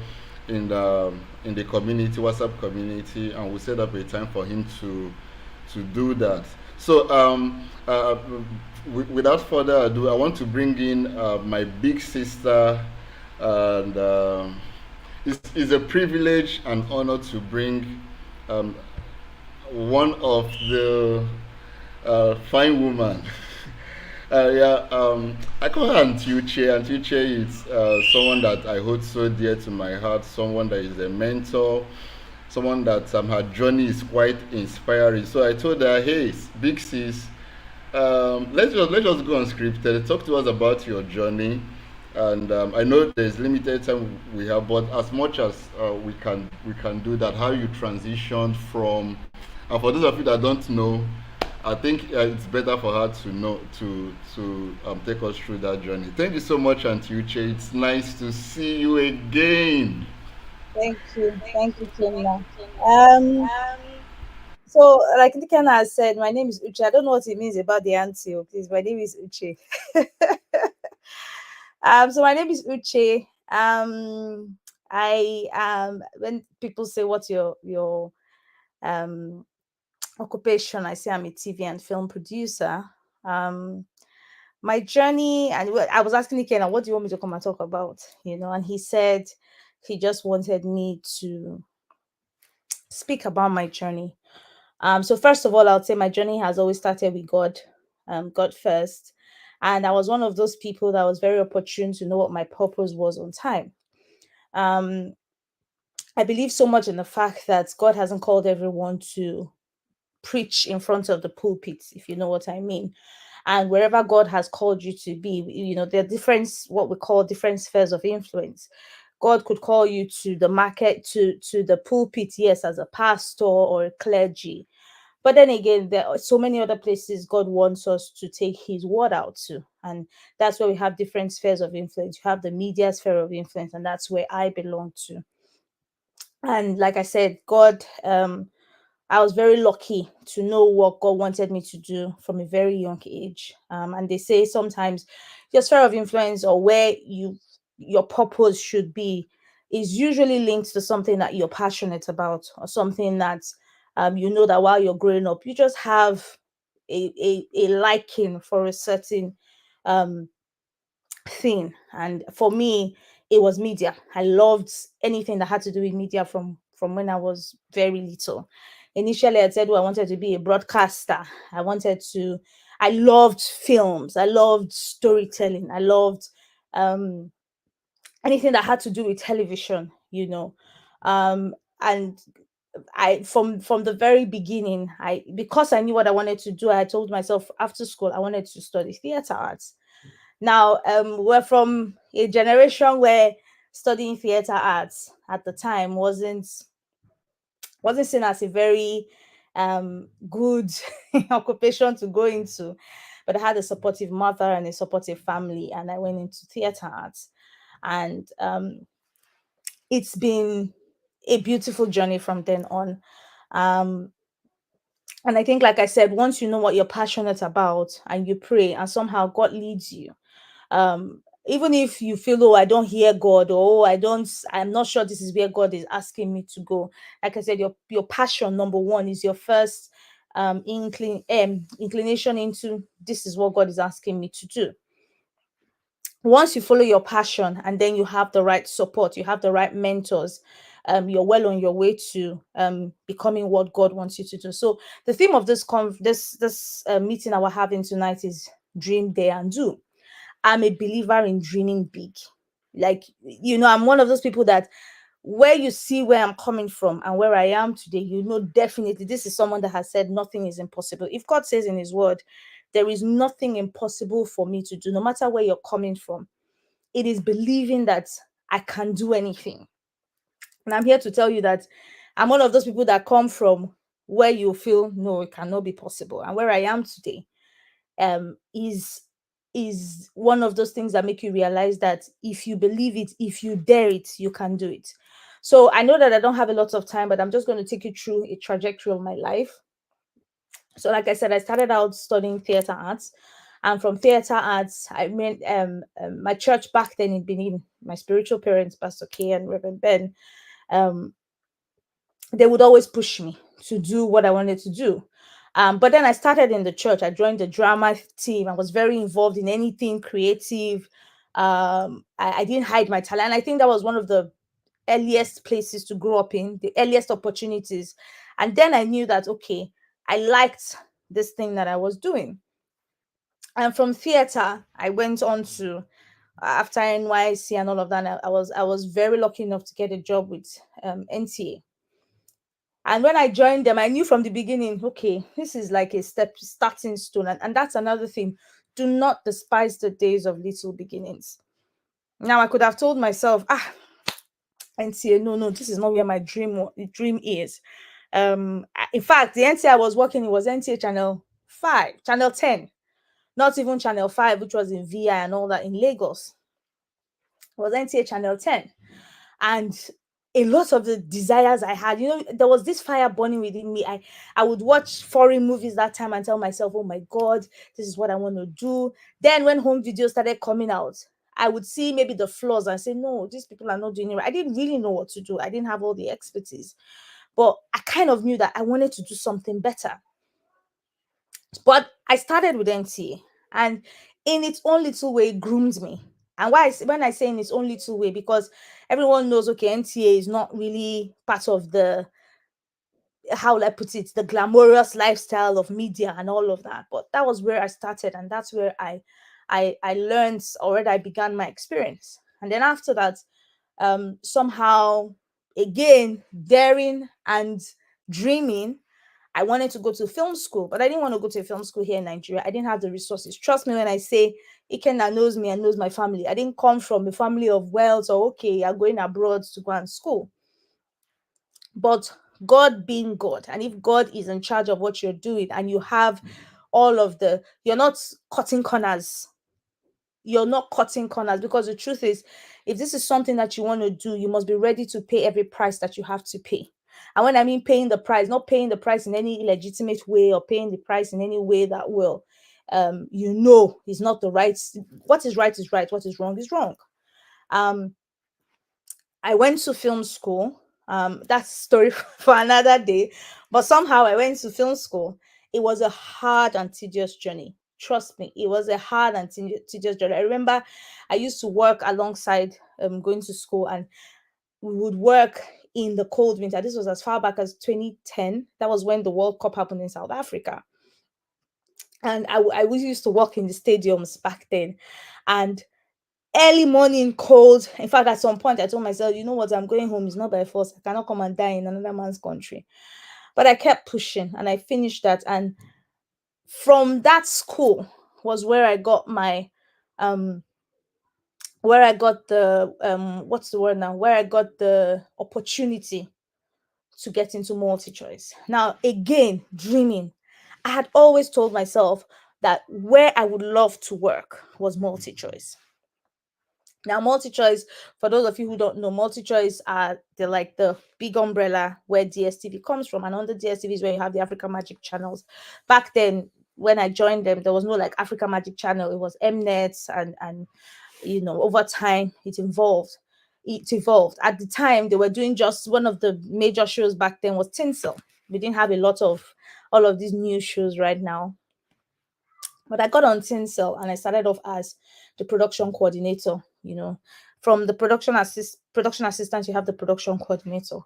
in the community, WhatsApp community, and we'll set up a time for him to do that. So without further ado, I want to bring in my big sister, and it's a privilege and honor to bring um, one of the fine woman. Yeah, I call her Auntie Uche. Auntie Uche is someone that I hold so dear to my heart, someone that is a mentor, someone that her journey is quite inspiring. So I told her, hey, big sis, let's just go unscripted. Talk to us about your journey, and I know there's limited time we have, but as much as we can do that. How you transitioned from, and for those of you that don't know, I think it's better for her to know to take us through that journey. Thank you so much, Auntie Uche. It's nice to see you again. Thank you. Thank you, Kenna. Um, so like Kenna has said, my name is Uche. I don't know what it means about the auntie, oh, please. My name is Uche. So my name is Uche. I when people say what's your um occupation, I say I'm a TV and film producer. Um my journey, and I was asking Kenna, what do you want me to come and talk about? And he said he just wanted me to speak about my journey. So first of all, I would say my journey has always started with God, God first. And I was one of those people that was very opportune to know what my purpose was on time. Um, I believe so much in the fact that God hasn't called everyone to preach in front of the pulpit, if you know what I mean. And wherever God has called you to be, there are different, what we call different spheres of influence. God could call you to the market, to the pulpit, yes, as a pastor or a clergy. But then again, there are so many other places God wants us to take his word out to. And that's where we have different spheres of influence. You have the media sphere of influence, and that's where I belong to. And like I said, I was very lucky to know what God wanted me to do from a very young age. And they say sometimes your sphere of influence, or where your purpose should be, is usually linked to something that you're passionate about, or something that that while you're growing up, you just have a liking for a certain um thing. And for me, it was media. I loved anything that had to do with media from when I was very little. Initially, I said, well, I wanted to be a broadcaster. I loved films. I loved storytelling. I loved um, anything that had to do with television. And I from the very beginning, because I knew what I wanted to do, I told myself after school I wanted to study theater arts. Now, we're from a generation where studying theater arts at the time wasn't seen as a very good occupation to go into. But I had a supportive mother and a supportive family, and I went into theater arts. And it's been a beautiful journey from then on. Um, and I think, like I said, once you know what you're passionate about and you pray, and somehow God leads you, even if you feel, oh, I don't hear God, or oh, I'm not sure this is where God is asking me to go. Like I said, your passion, number one, is your first inclination into this is what God is asking me to do. Once you follow your passion, and then you have the right support, you have the right mentors, you're well on your way to becoming what God wants you to do. So the theme of this meeting that we're having tonight is dream, dare, and do. I'm a believer in dreaming big. Like, I'm one of those people that, where you see where I'm coming from and where I am today, definitely this is someone that has said nothing is impossible. If God says in his word, there is nothing impossible for me to do, no matter where you're coming from. It is believing that I can do anything. And I'm here to tell you that I'm one of those people that come from where you feel, no, it cannot be possible. And where I am today, is one of those things that make you realize that if you believe it, if you dare it, you can do it. So I know that I don't have a lot of time, but I'm just going to take you through a trajectory of my life. So like I said, I started out studying theater arts, and from theater arts I mean my church back then in Benin, my spiritual parents, Pastor K and Reverend Ben, um they would always push me to do what I wanted to do. But then I started in the church. I joined the drama team. I was very involved in anything creative. I didn't hide my talent. I think that was one of the earliest places to grow up in, the earliest opportunities. And then I knew that, okay, I liked this thing that I was doing. And from theater, I went on to after NYC and all of that. I was very lucky enough to get a job with NTA. And when I joined them, I knew from the beginning, okay, this is like a starting stone. And that's another thing. Do not despise the days of little beginnings. Now, I could have told myself, NTA, no, this is not where my dream is. In fact, the NTA I was working in was NTA Channel 5, Channel 10, not even Channel 5, which was in VI and all that in Lagos. It was NTA Channel 10. And a lot of the desires I had, there was this fire burning within me. I would watch foreign movies that time and tell myself, oh my God, this is what I want to do. Then when home videos started coming out, I would see maybe the flaws and say, no, these people are not doing it right. I didn't really know what to do. I didn't have all the expertise, but I kind of knew that I wanted to do something better. But I started with NTA, and in its own little way, it groomed me. And when I say in its own little way, because everyone knows, okay, NTA is not really part of the, how will I put it, the glamorous lifestyle of media and all of that. But that was where I started, and that's where I learned, already I began my experience. And then after that, somehow, again, daring and dreaming, I wanted to go to film school, but I didn't want to go to a film school here in Nigeria. I didn't have the resources. Trust me when I say, Ikenna knows me and knows my family. I didn't come from a family of wealth, or okay, you're going abroad to go and school. But God being God, and if God is in charge of what you're doing and you have all of you're not cutting corners. You're not cutting corners, because the truth is, if this is something that you want to do, you must be ready to pay every price that you have to pay. And when I mean paying the price, not paying the price in any illegitimate way, or paying the price in any way that will, is not the right. What is right is right. What is wrong is wrong. I went to film school. That's a story for another day. But somehow I went to film school. It was a hard and tedious journey. Trust me, it was a hard and tedious journey. I remember I used to work alongside going to school, and we would work in the cold winter. This was as far back as 2010. That was when the World Cup happened in South Africa. And I used to work in the stadiums back then. And early morning cold. In fact, at some point I told myself, you know what, I'm going home. It's not by force. I cannot come and die in another man's country. But I kept pushing, and I finished that. And from that school was where I got my where I got the what's the word now? Where I got the opportunity to get into multi-choice. Now, again, dreaming. I had always told myself that where I would love to work was multi-choice. Now, multi-choice, for those of you who don't know, multi-choice are like the big umbrella where DSTV comes from, and under DSTV is where you have the Africa Magic channels. Back then, when I joined them, there was no like Africa Magic channel. It was Mnet, and over time it evolved. At the time, they were doing just one of the major shows back then was Tinsel. We didn't have a lot of all of these new shows right now. But I got on Tinsel, and I started off as the production coordinator. From the production assistant, you have the production coordinator.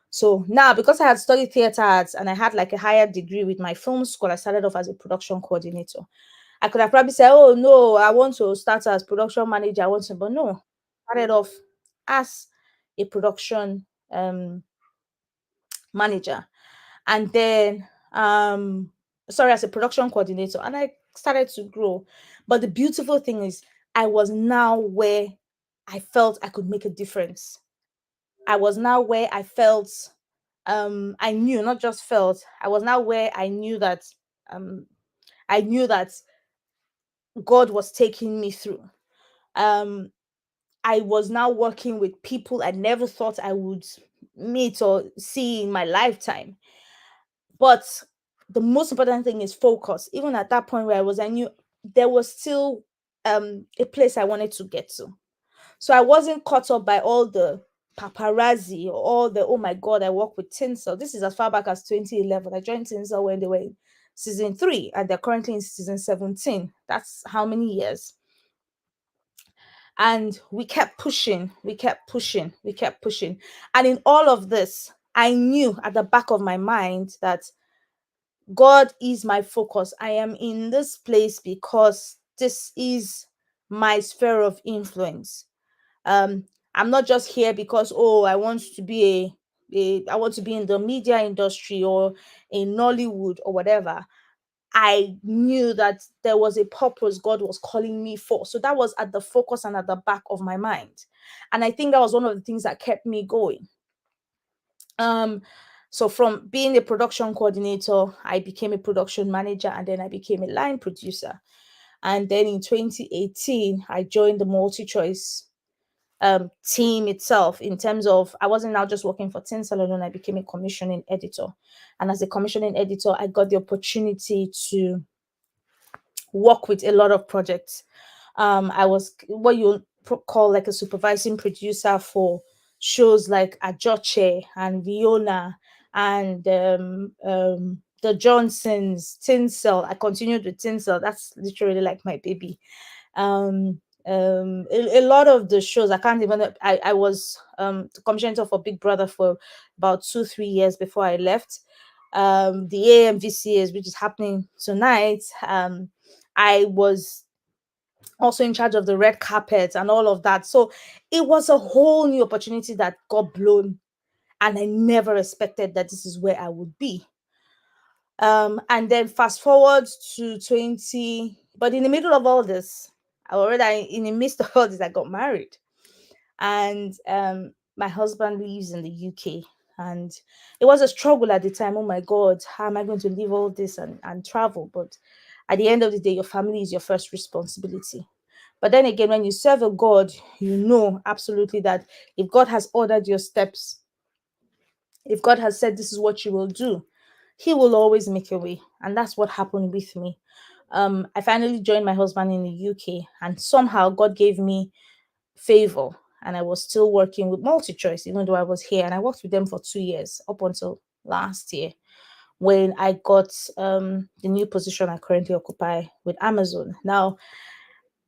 So now, because I had studied theater arts and I had like a higher degree with my film school, I started off as a production coordinator. I could have probably said, oh no, I want to start as production manager. But no, I started off as a production manager, and then as a production coordinator, and I started to grow. But the beautiful thing is, I was now where I felt I could make a difference. I was now where I felt I knew, not just felt, I was now where I knew that God was taking me through. Um, I was now working with people I never thought I would meet or see in my lifetime. But the most important thing is focus. Even at that point where I knew there was still a place I wanted to get to. So I wasn't caught up by all the paparazzi or all the, oh my God, I work with Tinsel. This is as far back as 2011. I joined Tinsel when they were in season 3 and they're currently in season 17. That's how many years? And we kept pushing, we kept pushing, we kept pushing. And in all of this, I knew at the back of my mind that God is my focus. I am in this place because this is my sphere of influence. um I'm not just here because, oh, I want to be I want to be in the media industry or in Nollywood or whatever. I knew that there was a purpose God was calling me for. So that was at the focus and at the back of my mind. And I think that was one of the things that kept me going. Um, so from being a production coordinator, I became a production manager and then I became a line producer. And then in 2018, I joined the multi-choice team itself, in terms of I wasn't now just working for Tinsel alone, I became a commissioning editor. And as a commissioning editor, I got the opportunity to work with a lot of projects. I was what you call like a supervising producer for shows like Ajoche and Viona and the Johnsons, Tinsel. I continued with Tinsel. That's literally like my baby. Um, a lot of the shows I can't even. I was the commissioner for Big Brother for about 2-3 years before I left. The AMVCAs, which is happening tonight. I was also in charge of the red carpet and all of that. So it was a whole new opportunity that got blown, and I never expected that this is where I would be. And then fast forward to 20, but in the middle of all this, in the midst of all this, I got married. And my husband lives in the UK. And it was a struggle at the time. Oh my God, how am I going to leave all this and travel? But at the end of the day, your family is your first responsibility. But then again, when you serve a God, you know absolutely that if God has ordered your steps, if God has said this is what you will do, He will always make a way. And that's what happened with me. I finally joined my husband in the UK, and somehow God gave me favor. And I was still working with MultiChoice, even though I was here. And I worked with them for 2 years up until last year when I got the new position I currently occupy with Amazon. Now,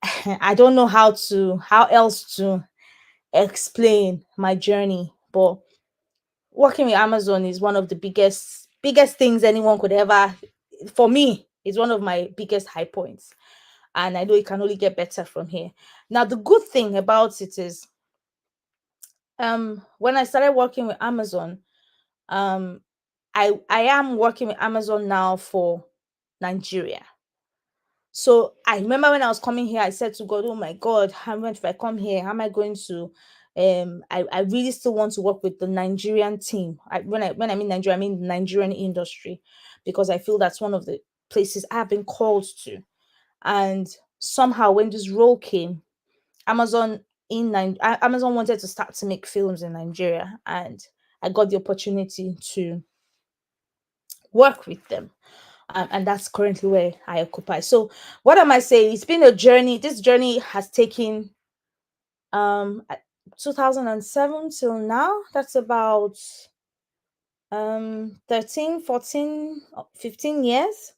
I don't know how else to explain my journey, but working with Amazon is one of the biggest things anyone could ever, for me, it's one of my biggest high points. And I know it can only get better from here. Now, the good thing about it is when I started working with Amazon, um I am working with Amazon now for Nigeria. So I remember when I was coming here, I said to God, oh my God, how much if I come here, how am I going to I really still want to work with the Nigerian team. When I mean Nigeria, I mean the Nigerian industry, because I feel that's one of the places I've been called to. And somehow when this role came, Amazon wanted to start to make films in Nigeria, and I got the opportunity to work with them. And that's currently where I occupy. So, what am I saying? It's been a journey. This journey has taken 2007 till now. That's about 13, 14, 15 years.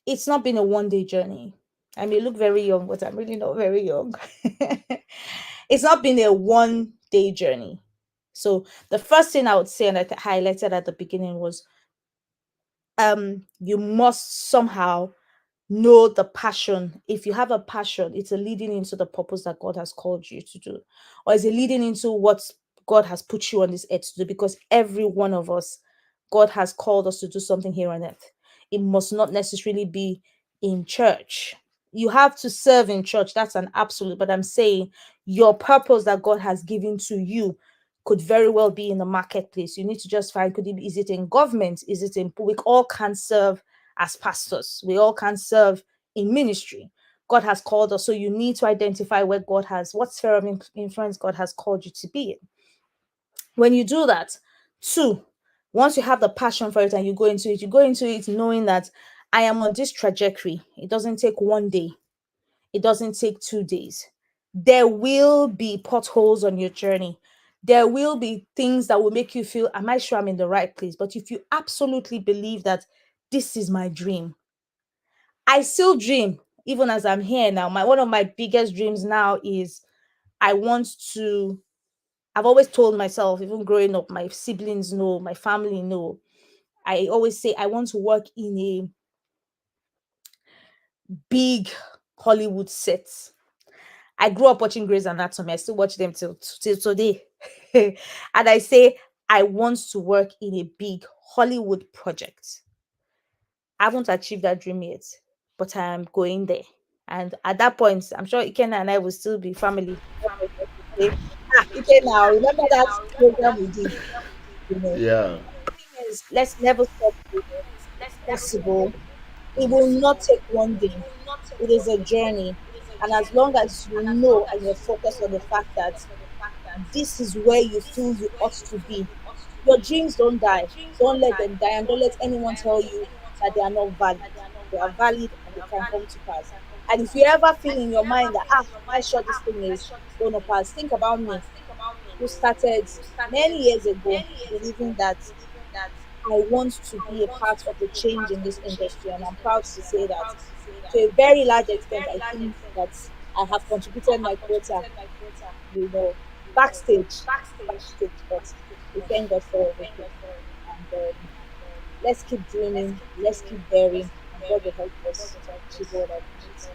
It's not been a one-day journey. I may look very young, but I'm really not very young. It's not been a one-day journey. So the first thing I would say, and I highlighted at the beginning, was you must somehow know the passion. If you have a passion, it's a leading into the purpose that God has called you to do, or is it leading into what God has put you on this earth to do? Because every one of us, God has called us to do something here on earth. It must not necessarily be in church. You have to serve in church, that's an absolute, but I'm saying your purpose that God has given to you could very well be in the marketplace. You need to just find, is it in government? We all can serve as pastors. We all can serve in ministry. God has called us. So you need to identify where God has, what sphere of influence God has called you to be in. When you do that, two, once you have the passion for it and you go into it knowing that I am on this trajectory. It doesn't take one day, it doesn't take 2 days. There will be potholes on your journey. There will be things that will make you feel, am I sure I'm in the right place? But if you absolutely believe that this is my dream, I still dream even as I'm here now. My one of my biggest dreams now is I want to I've always told myself, even growing up, my siblings know, my family know. I always say I want to work in a big Hollywood set. I grew up watching Grey's Anatomy. I still watch them till today. And I say I want to work in a big Hollywood project. I haven't achieved that dream yet, but I am going there. And at that point, I'm sure Ikenna and I will still be family. Say, Ikenna, now remember that program we did? You know, Yeah. thing is, let's never stop dreaming. It's possible. It will not take one day. It is a journey. And as long as you know and you're focused on the fact that this is where you feel you ought to be, your dreams don't die. Don't let them die. And don't let anyone tell you that they are not valid. They are valid and they can come to pass. And if you ever feel in your mind that, am I sure this thing is going to pass? Think about me, who started many years ago believing that I want to be a part of the change in this industry, and I'm proud to say that to a very large extent, I think that I have contributed my quota, you know, backstage, backstage, but we thank God for everything. And let's keep dreaming, let's keep daring, and God will help us to achieve whatever it is.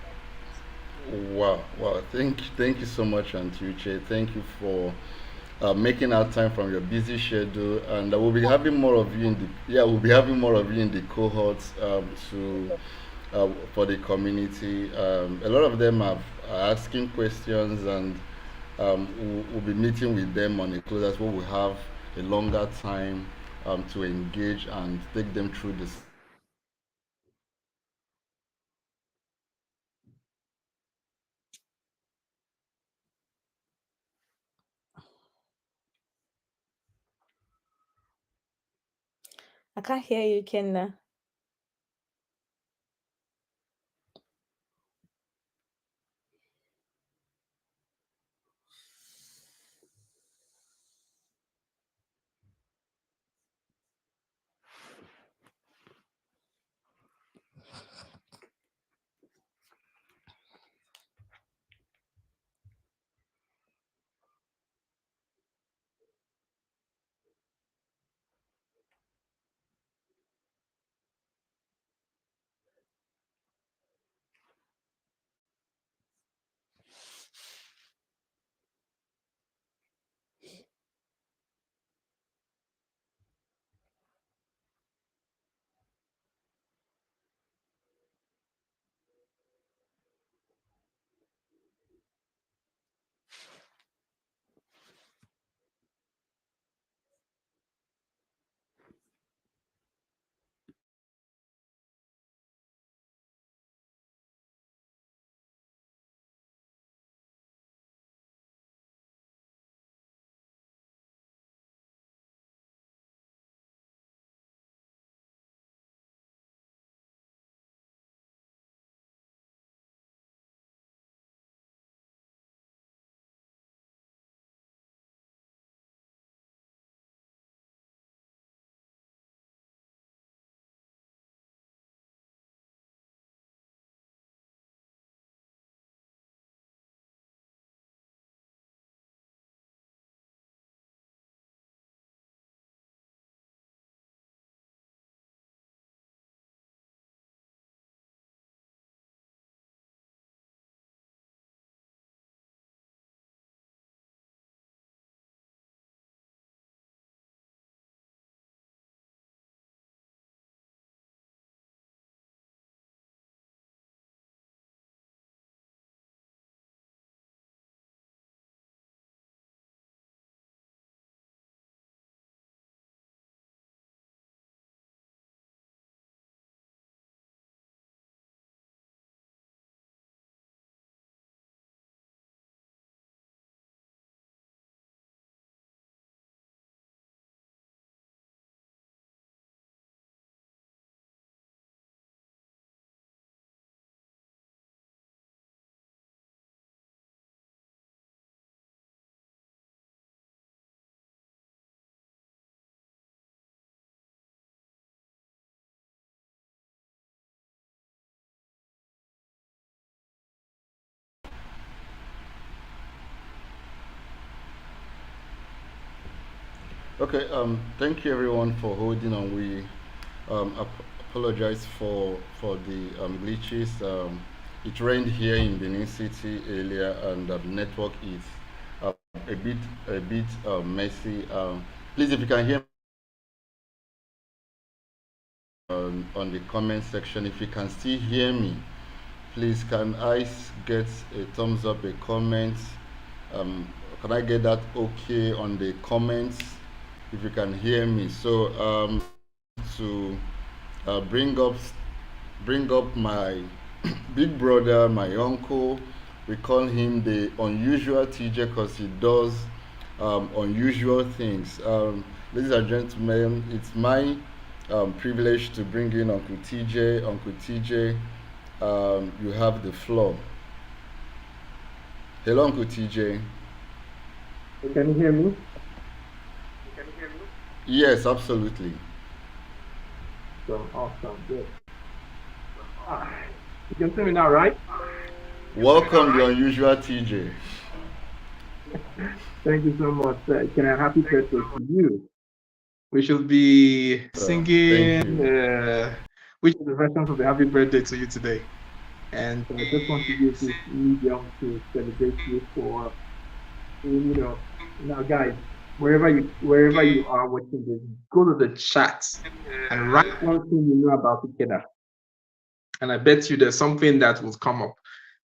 Wow, wow. Thank you so much, Auntie Uche. Thank you for making out time from your busy schedule, and we'll be having more of you in the we'll be having more of you in the cohorts to for the community. A lot of them are asking questions, and we'll be meeting with them on a closer, so we'll have a longer time to engage and take them through this. I can't hear you, Kenna. Okay. Thank you everyone for holding on. We apologize for the glitches. It rained here in Benin City earlier, and the network is a bit messy. Please, if you can hear on the comment section, if you can still hear me, please can I get a thumbs up, a comment? Um, can I get that okay on the comments if you can hear me? So to bring up my big brother, my uncle. We call him the unusual TJ because he does unusual things. Ladies and gentlemen, it's my privilege to bring in Uncle TJ. Uncle TJ, you have the floor. Hello, Uncle TJ. Can you hear me? Yes, absolutely. Awesome, awesome, good. Ah, you can see me now, right? Welcome, the unusual TJ. Thank you so much. Can I happy birthday to you? We should be Thank singing you. which is the versions of the happy birthday to you today. And I just want to use this medium to celebrate you for, now guys, wherever you are watching this, go to the chat and write one thing you know about Ikeda. And I bet you there's something that will come up.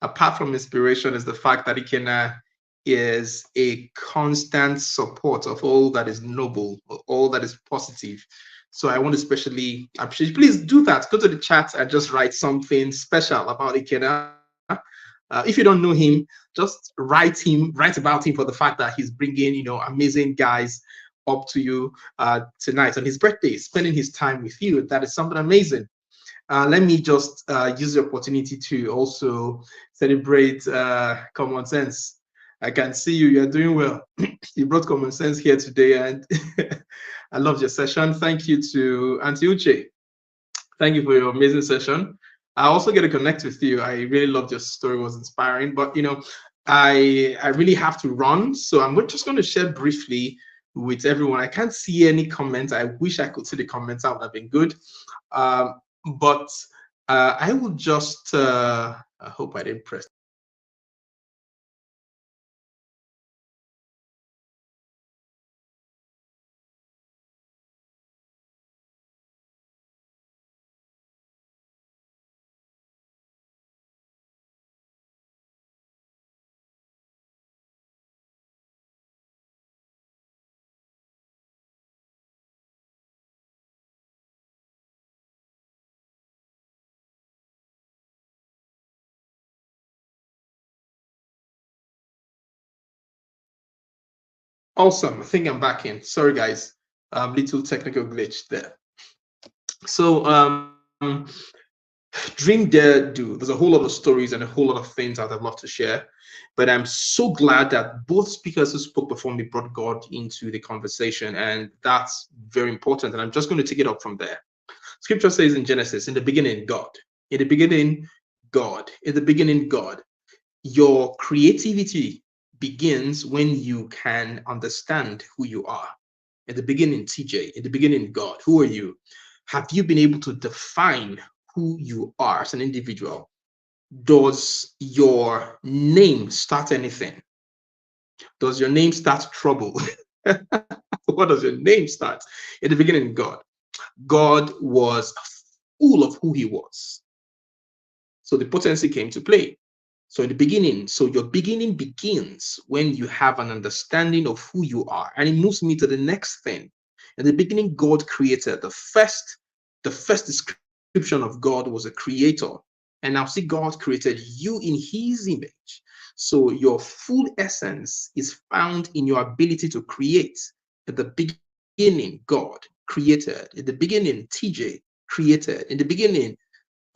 Apart from inspiration, is the fact that Ikena is a constant support of all that is noble, all that is positive. So I want to especially appreciate. Please do that. Go to the chat and just write something special about Ikena. If you don't know him, just write about him for the fact that he's bringing, amazing guys up to you tonight on his birthday, spending his time with you. That is something amazing. Let me just use the opportunity to also celebrate common sense. I can see you, you're doing well. You brought common sense here today, and I loved your session. Thank you to Auntie Uche. Thank you for your amazing session. I also get to connect with you. I really loved your story, it was inspiring. But I really have to run, so I'm just going to share briefly with everyone. I can't see any comments. I wish I could see the comments. That would have been good. But I will just. I hope I didn't press. Awesome. I think I'm back in. Sorry, guys. Little technical glitch there. So, dream, dare, do. There's a whole lot of stories and a whole lot of things I'd love to share. But I'm so glad that both speakers who spoke before me brought God into the conversation. And that's very important. And I'm just going to take it up from there. Scripture says in Genesis, in the beginning, God. In the beginning, God. In the beginning, God. Your creativity begins when you can understand who you are. In the beginning, TJ, in the beginning, God, who are you? Have you been able to define who you are as an individual? Does your name start anything? Does your name start trouble? What does your name start? In the beginning, God. God was full of who he was. So the potency came to play. So in the beginning, so your beginning begins when you have an understanding of who you are. And it moves me to the next thing. In the beginning, God created. The first description of God was a creator. And now see, God created you in his image. So your full essence is found in your ability to create. At the beginning, God created. In the beginning, TJ created. In the beginning,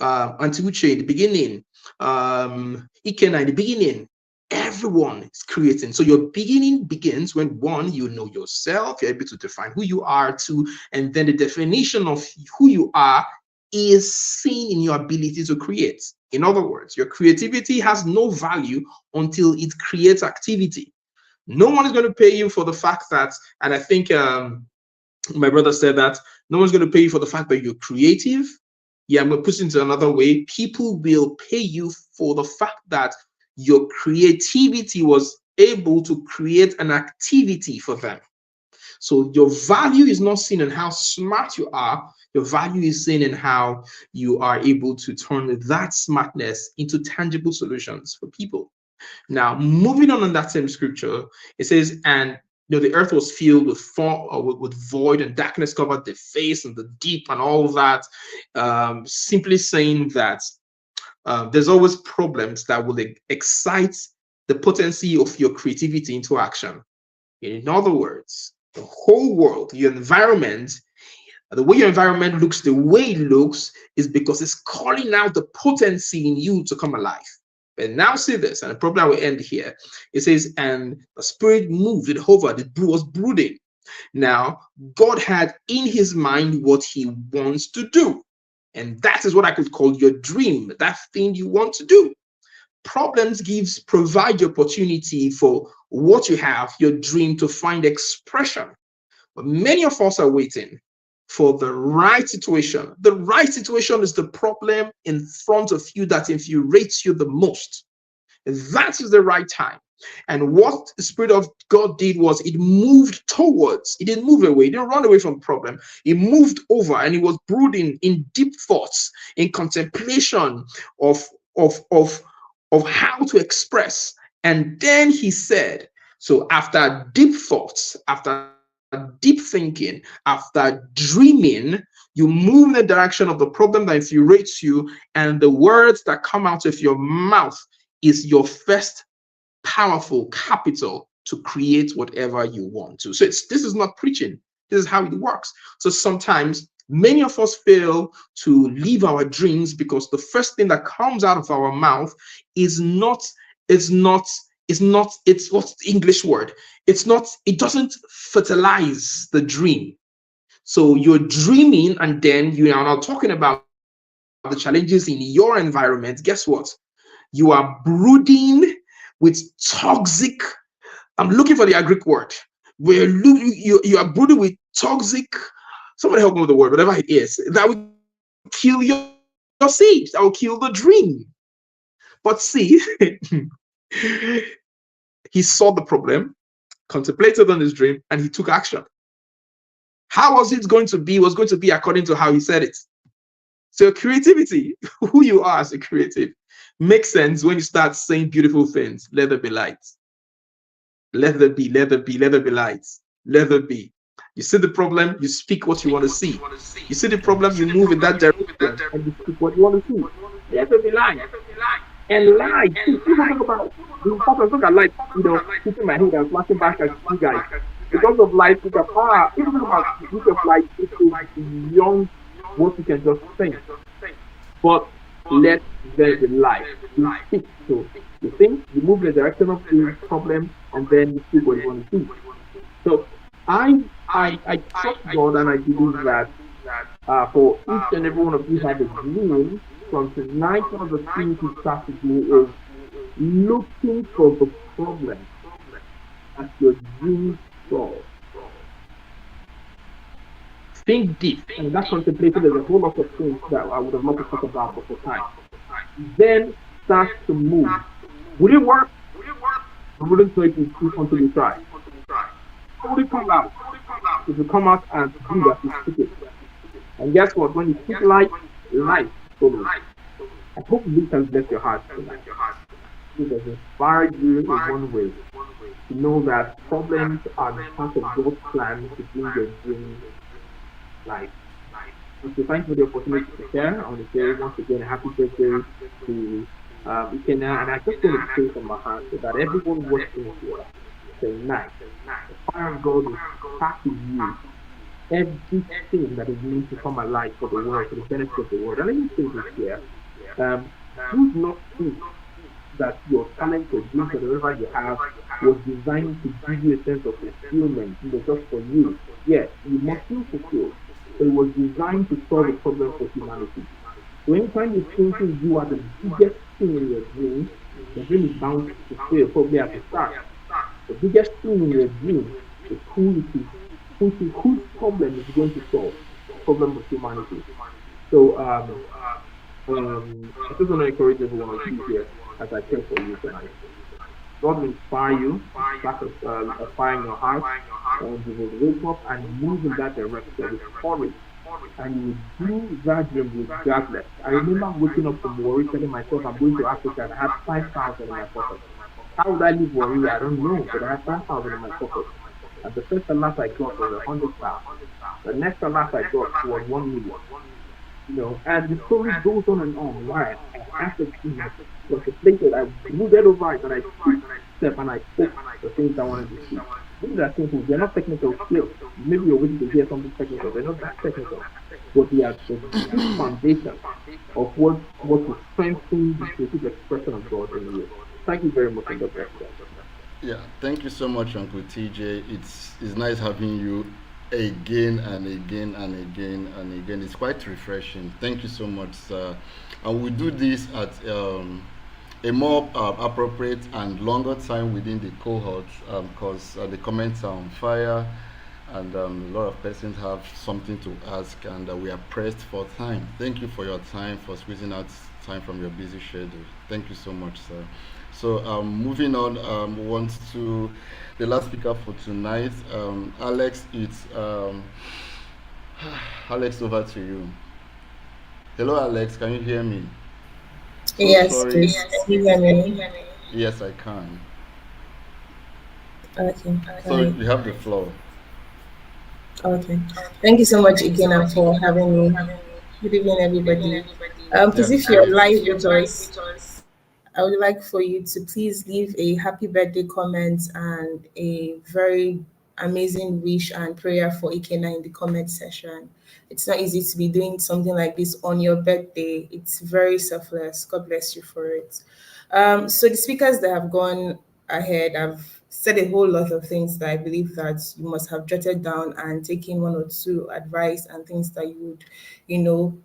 Antiuche in the beginning, Ikena in the beginning, everyone is creating. So your beginning begins when one, you know yourself, you're able to define who you are, two, and then the definition of who you are is seen in your ability to create. In other words, your creativity has no value until it creates activity. No one is going to pay you for the fact that, and I think My brother said that no one's going to pay you for the fact that you're creative. Yeah, I'm going to put it into another way. People will pay you for the fact that your creativity was able to create an activity for them. So your value is not seen in how smart you are. Your value is seen in how you are able to turn that smartness into tangible solutions for people. Now, moving on in that same scripture, it says, and the earth was filled with void, and darkness covered the face and the deep and all of that. Simply saying that there's always problems that will excite the potency of your creativity into action. In other words, the whole world, your environment, the way your environment looks, the way it looks, is because it's calling out the potency in you to come alive. But now see this, and the problem will end here. It says, and the spirit moved, it hovered, it was brooding. Now, God had in his mind what he wants to do. And that is what I could call your dream, that thing you want to do. Problems provide the opportunity for what you have, your dream, to find expression. But many of us are waiting for the right situation. The right situation is the problem in front of you that infuriates you the most. That is the right time. And what the Spirit of God did was it moved towards, it didn't move away, it didn't run away from the problem. It moved over, and it was brooding in deep thoughts, in contemplation of how to express. And then he said, so after deep thoughts, after deep thinking, after dreaming, you move in the direction of the problem that infuriates you, and the words that come out of your mouth is your first powerful capital to create whatever you want to. So this is not preaching. This is how it works. So sometimes many of us fail to live our dreams because the first thing that comes out of our mouth is it's what's the English word? It doesn't fertilize the dream. So you're dreaming, and then you are now talking about the challenges in your environment. Guess what? You are brooding with toxic. I'm looking for the Greek word. Where you are brooding with toxic. Somebody help me with the word, whatever it is, that will kill your seed, that will kill the dream. But see, he saw the problem, contemplated on his dream, and he took action. How was it going to be? It was going to be according to how he said it. So creativity, who you are as a creative, makes sense when you start saying beautiful things. Let there be light. Let there be, let there be, let there be light. Let there be. You see the problem, you speak what you want to see. You see the problem, you move in that direction, and you speak what you want to see. Let there be light. And light, people talk about the importance. Look at light, keeping my head and flashing back at you guys. Because of light, we can people talk about the use of light, it is beyond what we can just think. But let there be light. You speak to you think, you move in the direction of the problem, and then you speak what you want to see. So I trust God, and I believe that for each and every one of you have a dream. From tonight, one of the things you start to do is looking for the problem as your dream solves. Think deep, and that contemplation is a whole lot of things that I would have loved to talk about before time. Then start to move. Will it work? I wouldn't say it until you try. How will it come out? If you come out and do that, you speak it. And guess what? When you speak light follows. I hope this has blessed your heart tonight. It has inspired you in one way to know that problems are part of God's plan to bring your dream life. So thank you for the opportunity to share. I want to say once again a happy birthday to and I just want to say from my heart so that everyone watching here tonight, the fire of God is packing you everything that is meant to come alive for the world, for the benefit of the world. And let me say this here. Do not think that your talent or dreams or whatever you have was designed to give you a sense of fulfillment, just for you. Yes, you must feel fulfilled, but it was designed to solve a problem for humanity. So anytime you're thinking you are the biggest thing in your dream, the dream is bound to fail probably at the start. The biggest thing in your dream is who whose problem is going to solve? The problem of humanity. So I just want to encourage every one of you here as I pray for you tonight. God will inspire you, spark a fire in your heart, and you will wake up and move in that direction with courage. And you will do that dream regardless. I remember waking up from worry, telling myself I'm going to Africa and I had 5,000 in my pocket. How would I leave worry? I don't know, but I had 5,000 in my pocket. And the first alert I got was 100,000. The next alert I got was 1 million. And the story goes on and on. Why? I had to, contemplated, I brooded over it, and I took step and I spoke the things I wanted to see. These are simple. They're not technical skills. Maybe you're waiting to hear something technical. They're not that technical, but they are the deep foundation of what will strengthen the creative expression of God in you. Thank you very much, and God bless you. Yeah, thank you so much, Uncle TJ. It's nice having you again and again and again and again. It's quite refreshing. Thank you so much, sir. And we do this at a more appropriate and longer time within the cohort because the comments are on fire and a lot of persons have something to ask and we are pressed for time. Thank you for your time, for squeezing out time from your busy schedule. Thank you so much, sir. So moving on, we want to the last speaker for tonight, Alex. It's Alex, over to you. Hello, Alex. Can you hear me? So Yes, sorry. please. Can you hear me? Yes, I can. Okay, So fine. you have the floor. Okay. Thank you so much again for having me. Good evening, everybody. Yeah, Please, if you're great. live with us, I would like for you to please leave a happy birthday comment and a very amazing wish and prayer for Ikena in the comment section. It's not easy to be doing something like this on your birthday. It's very selfless. God bless you for it. So the speakers that have gone ahead have said a whole lot of things that I believe that you must have jotted down and taken one or two advice and things that you would, you know,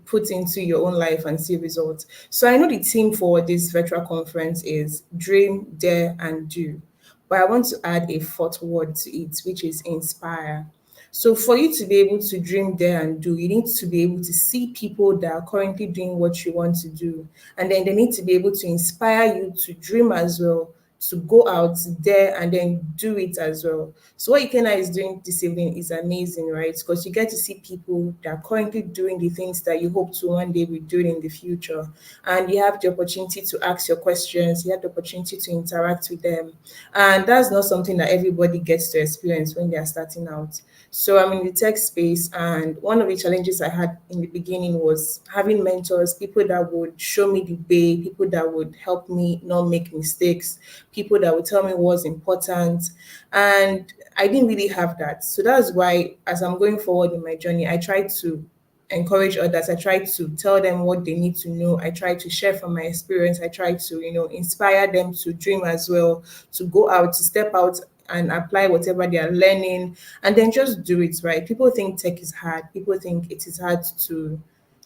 put into your own life and see results. So I know the theme for this virtual conference is dream, dare, and do. But I want to add a fourth word to it, which is inspire. So for you to be able to dream, dare, and do, you need to be able to see people that are currently doing what you want to do. And then they need to be able to inspire you to dream as well, to go out there and then do it as well. So what Ikena is doing this evening is amazing, right? Because you get to see people that are currently doing the things that you hope to one day be doing in the future. And you have the opportunity to ask your questions, you have the opportunity to interact with them. And that's not something that everybody gets to experience when they are starting out. So I'm in the tech space, and one of the challenges I had in the beginning was having mentors, people that would show me the way, people that would help me not make mistakes, people that would tell me what's important. And I didn't really have that. So that's why, as I'm going forward in my journey, I try to encourage others. I try to tell them what they need to know. I try to share from my experience. I try to, inspire them to dream as well, to go out, to step out and apply whatever they are learning and then just do it, right? People think tech is hard. People think it is hard to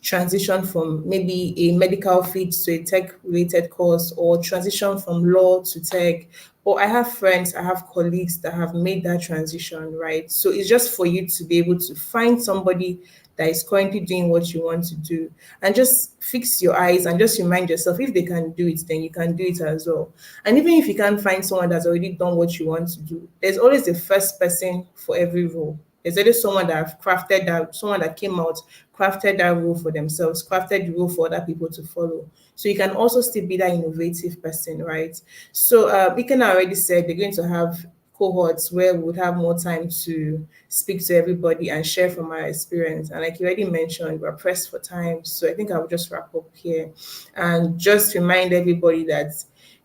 transition from maybe a medical field to a tech related course or transition from law to tech. But I have friends, I have colleagues that have made that transition, right? So it's just for you to be able to find somebody that is currently doing what you want to do and just fix your eyes and just remind yourself if they can do it, then you can do it as well. And even if you can't find someone that's already done what you want to do, there's always the first person for every role. There's always someone that have crafted that, someone that came out, crafted that role for themselves, crafted the role for other people to follow. So you can also still be that innovative person, right? So Beacon already said they're going to have cohorts where we would have more time to speak to everybody and share from our experience. And like you already mentioned, we're pressed for time. So I think I will just wrap up here and just remind everybody that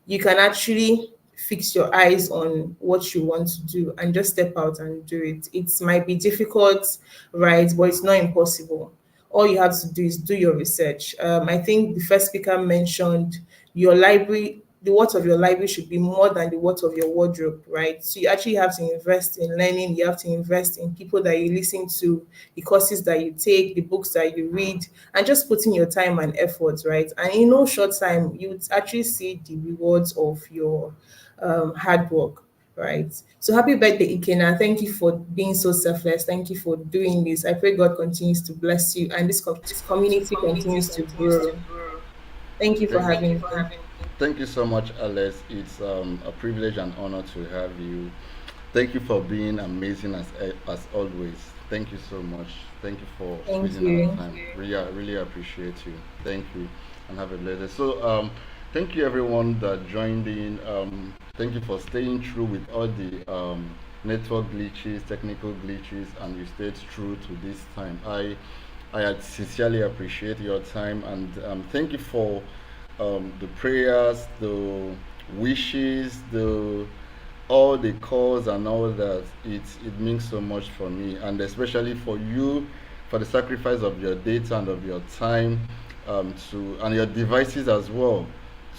you can actually fix your eyes on what you want to do and just step out and do it. It might be difficult, right? But it's not impossible. All you have to do is do your research. I think the first speaker mentioned your library, the worth of your library should be more than the worth of your wardrobe, right? So you actually have to invest in learning, you have to invest in people that you listen to, the courses that you take, the books that you read, and just putting your time and effort, right? And in no short time, you would actually see the rewards of your hard work, right? So happy birthday, Ikena. Thank you for being so selfless. Thank you for doing this. I pray God continues to bless you and this community continues to grow. Thank you for Thank having you me. for having me. Thank you so much, Alex. It's a privilege and honor to have you. Thank you for being amazing as always. Thank you so much. Thank you for Thank squeezing out you. time. Really appreciate you. Thank you, and have a blessed day. So thank you everyone that joined in. Thank you for staying true with all the network glitches, technical glitches, and you stayed true to this time. I sincerely appreciate your time, and thank you for the prayers, the wishes, the all the calls and all that. It means so much for me, and especially for you, for the sacrifice of your data and of your time, to and your devices as well,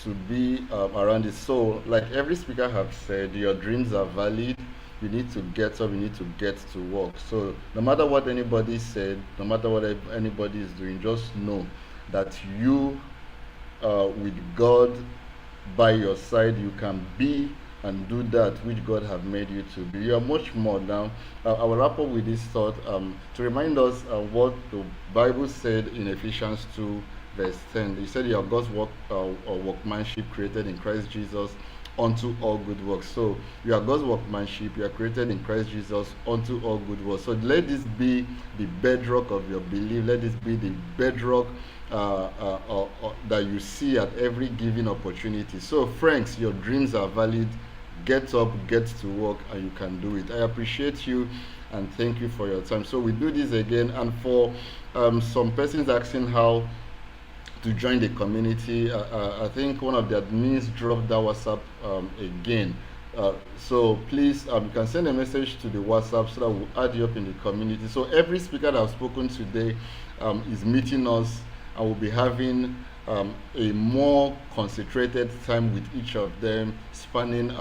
to be around it. So, like every speaker have said, your dreams are valid. You need to get up. You need to get to work. So, no matter what anybody said, no matter what anybody is doing, just know that you, with God by your side, you can be and do that which God have made you to be. You are much more now. I will wrap up with this thought to remind us what the Bible said in Ephesians 2 verse 10. He said you are God's workmanship created in Christ Jesus unto all good works. So you are God's workmanship, you are created in Christ Jesus unto all good works. So let this be the bedrock of your belief. Let this be the bedrock that you see at every given opportunity. So friends, your dreams are valid. Get up, get to work, and you can do it. I appreciate you and thank you for your time. So we do this again, and for some persons asking how to join the community. I think one of the admins dropped that WhatsApp again. So please, you can send a message to the WhatsApp so that we'll add you up in the community. So every speaker that I've spoken today is meeting us, and we'll be having a more concentrated time with each of them, spanning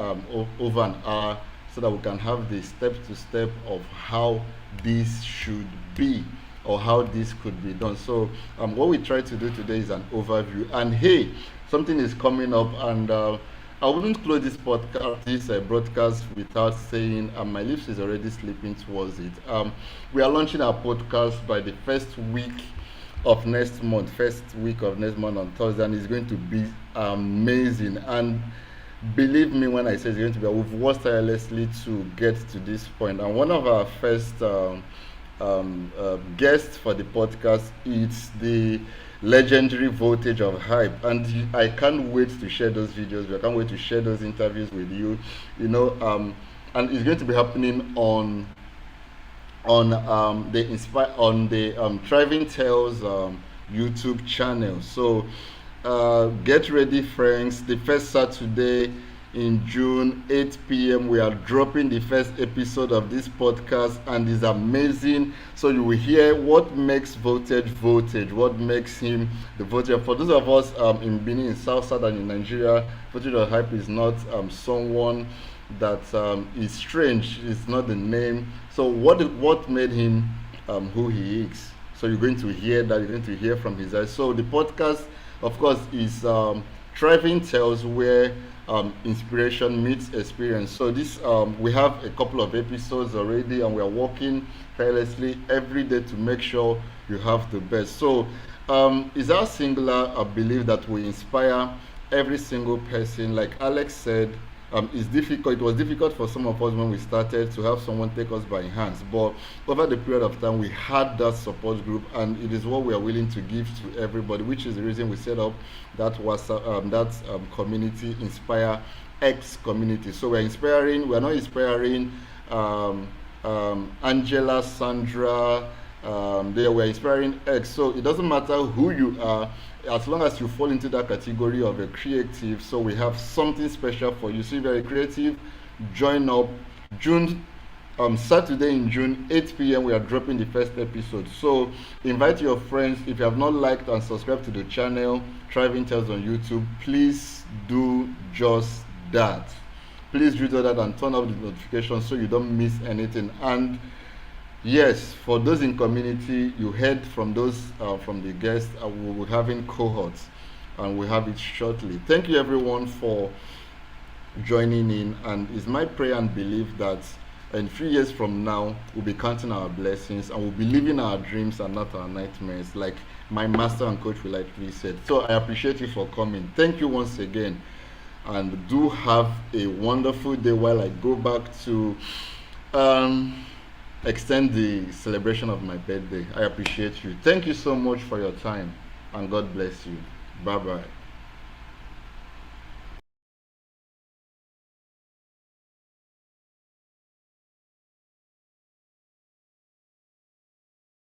over an hour, so that we can have the step-to-step of how this should be or how this could be done. So what we try to do today is an overview. And hey, something is coming up, and I wouldn't close this podcast, this broadcast, without saying my lips is already sleeping towards it. We are launching our podcast by the first week of next month, on Thursday, and it's going to be amazing. And believe me when I say it's going to be, we've worked tirelessly to get to this point. And one of our first guest for the podcast is the legendary Voltage of Hype, and I can't wait to share those videos. I can't wait to share those interviews with you. And it's going to be happening on the Thriving Tales YouTube channel. So get ready, friends. The first Saturday in June, 8 p.m. we are dropping the first episode of this podcast, and it's amazing. So you will hear what makes Voltage, what makes him the Voltage. For those of us in Benin, in South and in Nigeria, Voltage of Hype is not someone that is strange. It's not the name. So what made him who he is? So you're going to hear that. You're going to hear from his eyes. So the podcast, of course, is Thriving Tales, where inspiration meets experience. So this we have a couple of episodes already, and we are working tirelessly every day to make sure you have the best. So it's our singular belief that we inspire every single person. Like Alex said, it's difficult. It was difficult for some of us when we started to have someone take us by hands, but over the period of time we had that support group, and it is what we are willing to give to everybody, which is the reason we set up that WhatsApp community, InspireX community. So we're not inspiring Angela, Sandra, they were inspiring X. So it doesn't matter who you are, as long as you fall into that category of a creative. So we have something special for you. So if you're a creative, join up. Saturday in June, 8 p.m. we are dropping the first episode. So invite your friends. If you have not liked and subscribed to the channel Thriving Tales on YouTube, please do just that. Please do that and turn off the notifications so you don't miss anything. And yes, for those in community, you heard from those from the guests. We will be having cohorts, and we'll have it shortly. Thank you everyone for joining in. And it's my prayer and belief that in 3 years from now, we'll be counting our blessings and we'll be living our dreams and not our nightmares, like my master and coach Willightly said. So I appreciate you for coming. Thank you once again. And do have a wonderful day while I go back to extend the celebration of my birthday. I appreciate you. Thank you so much for your time, and God bless you. Bye bye.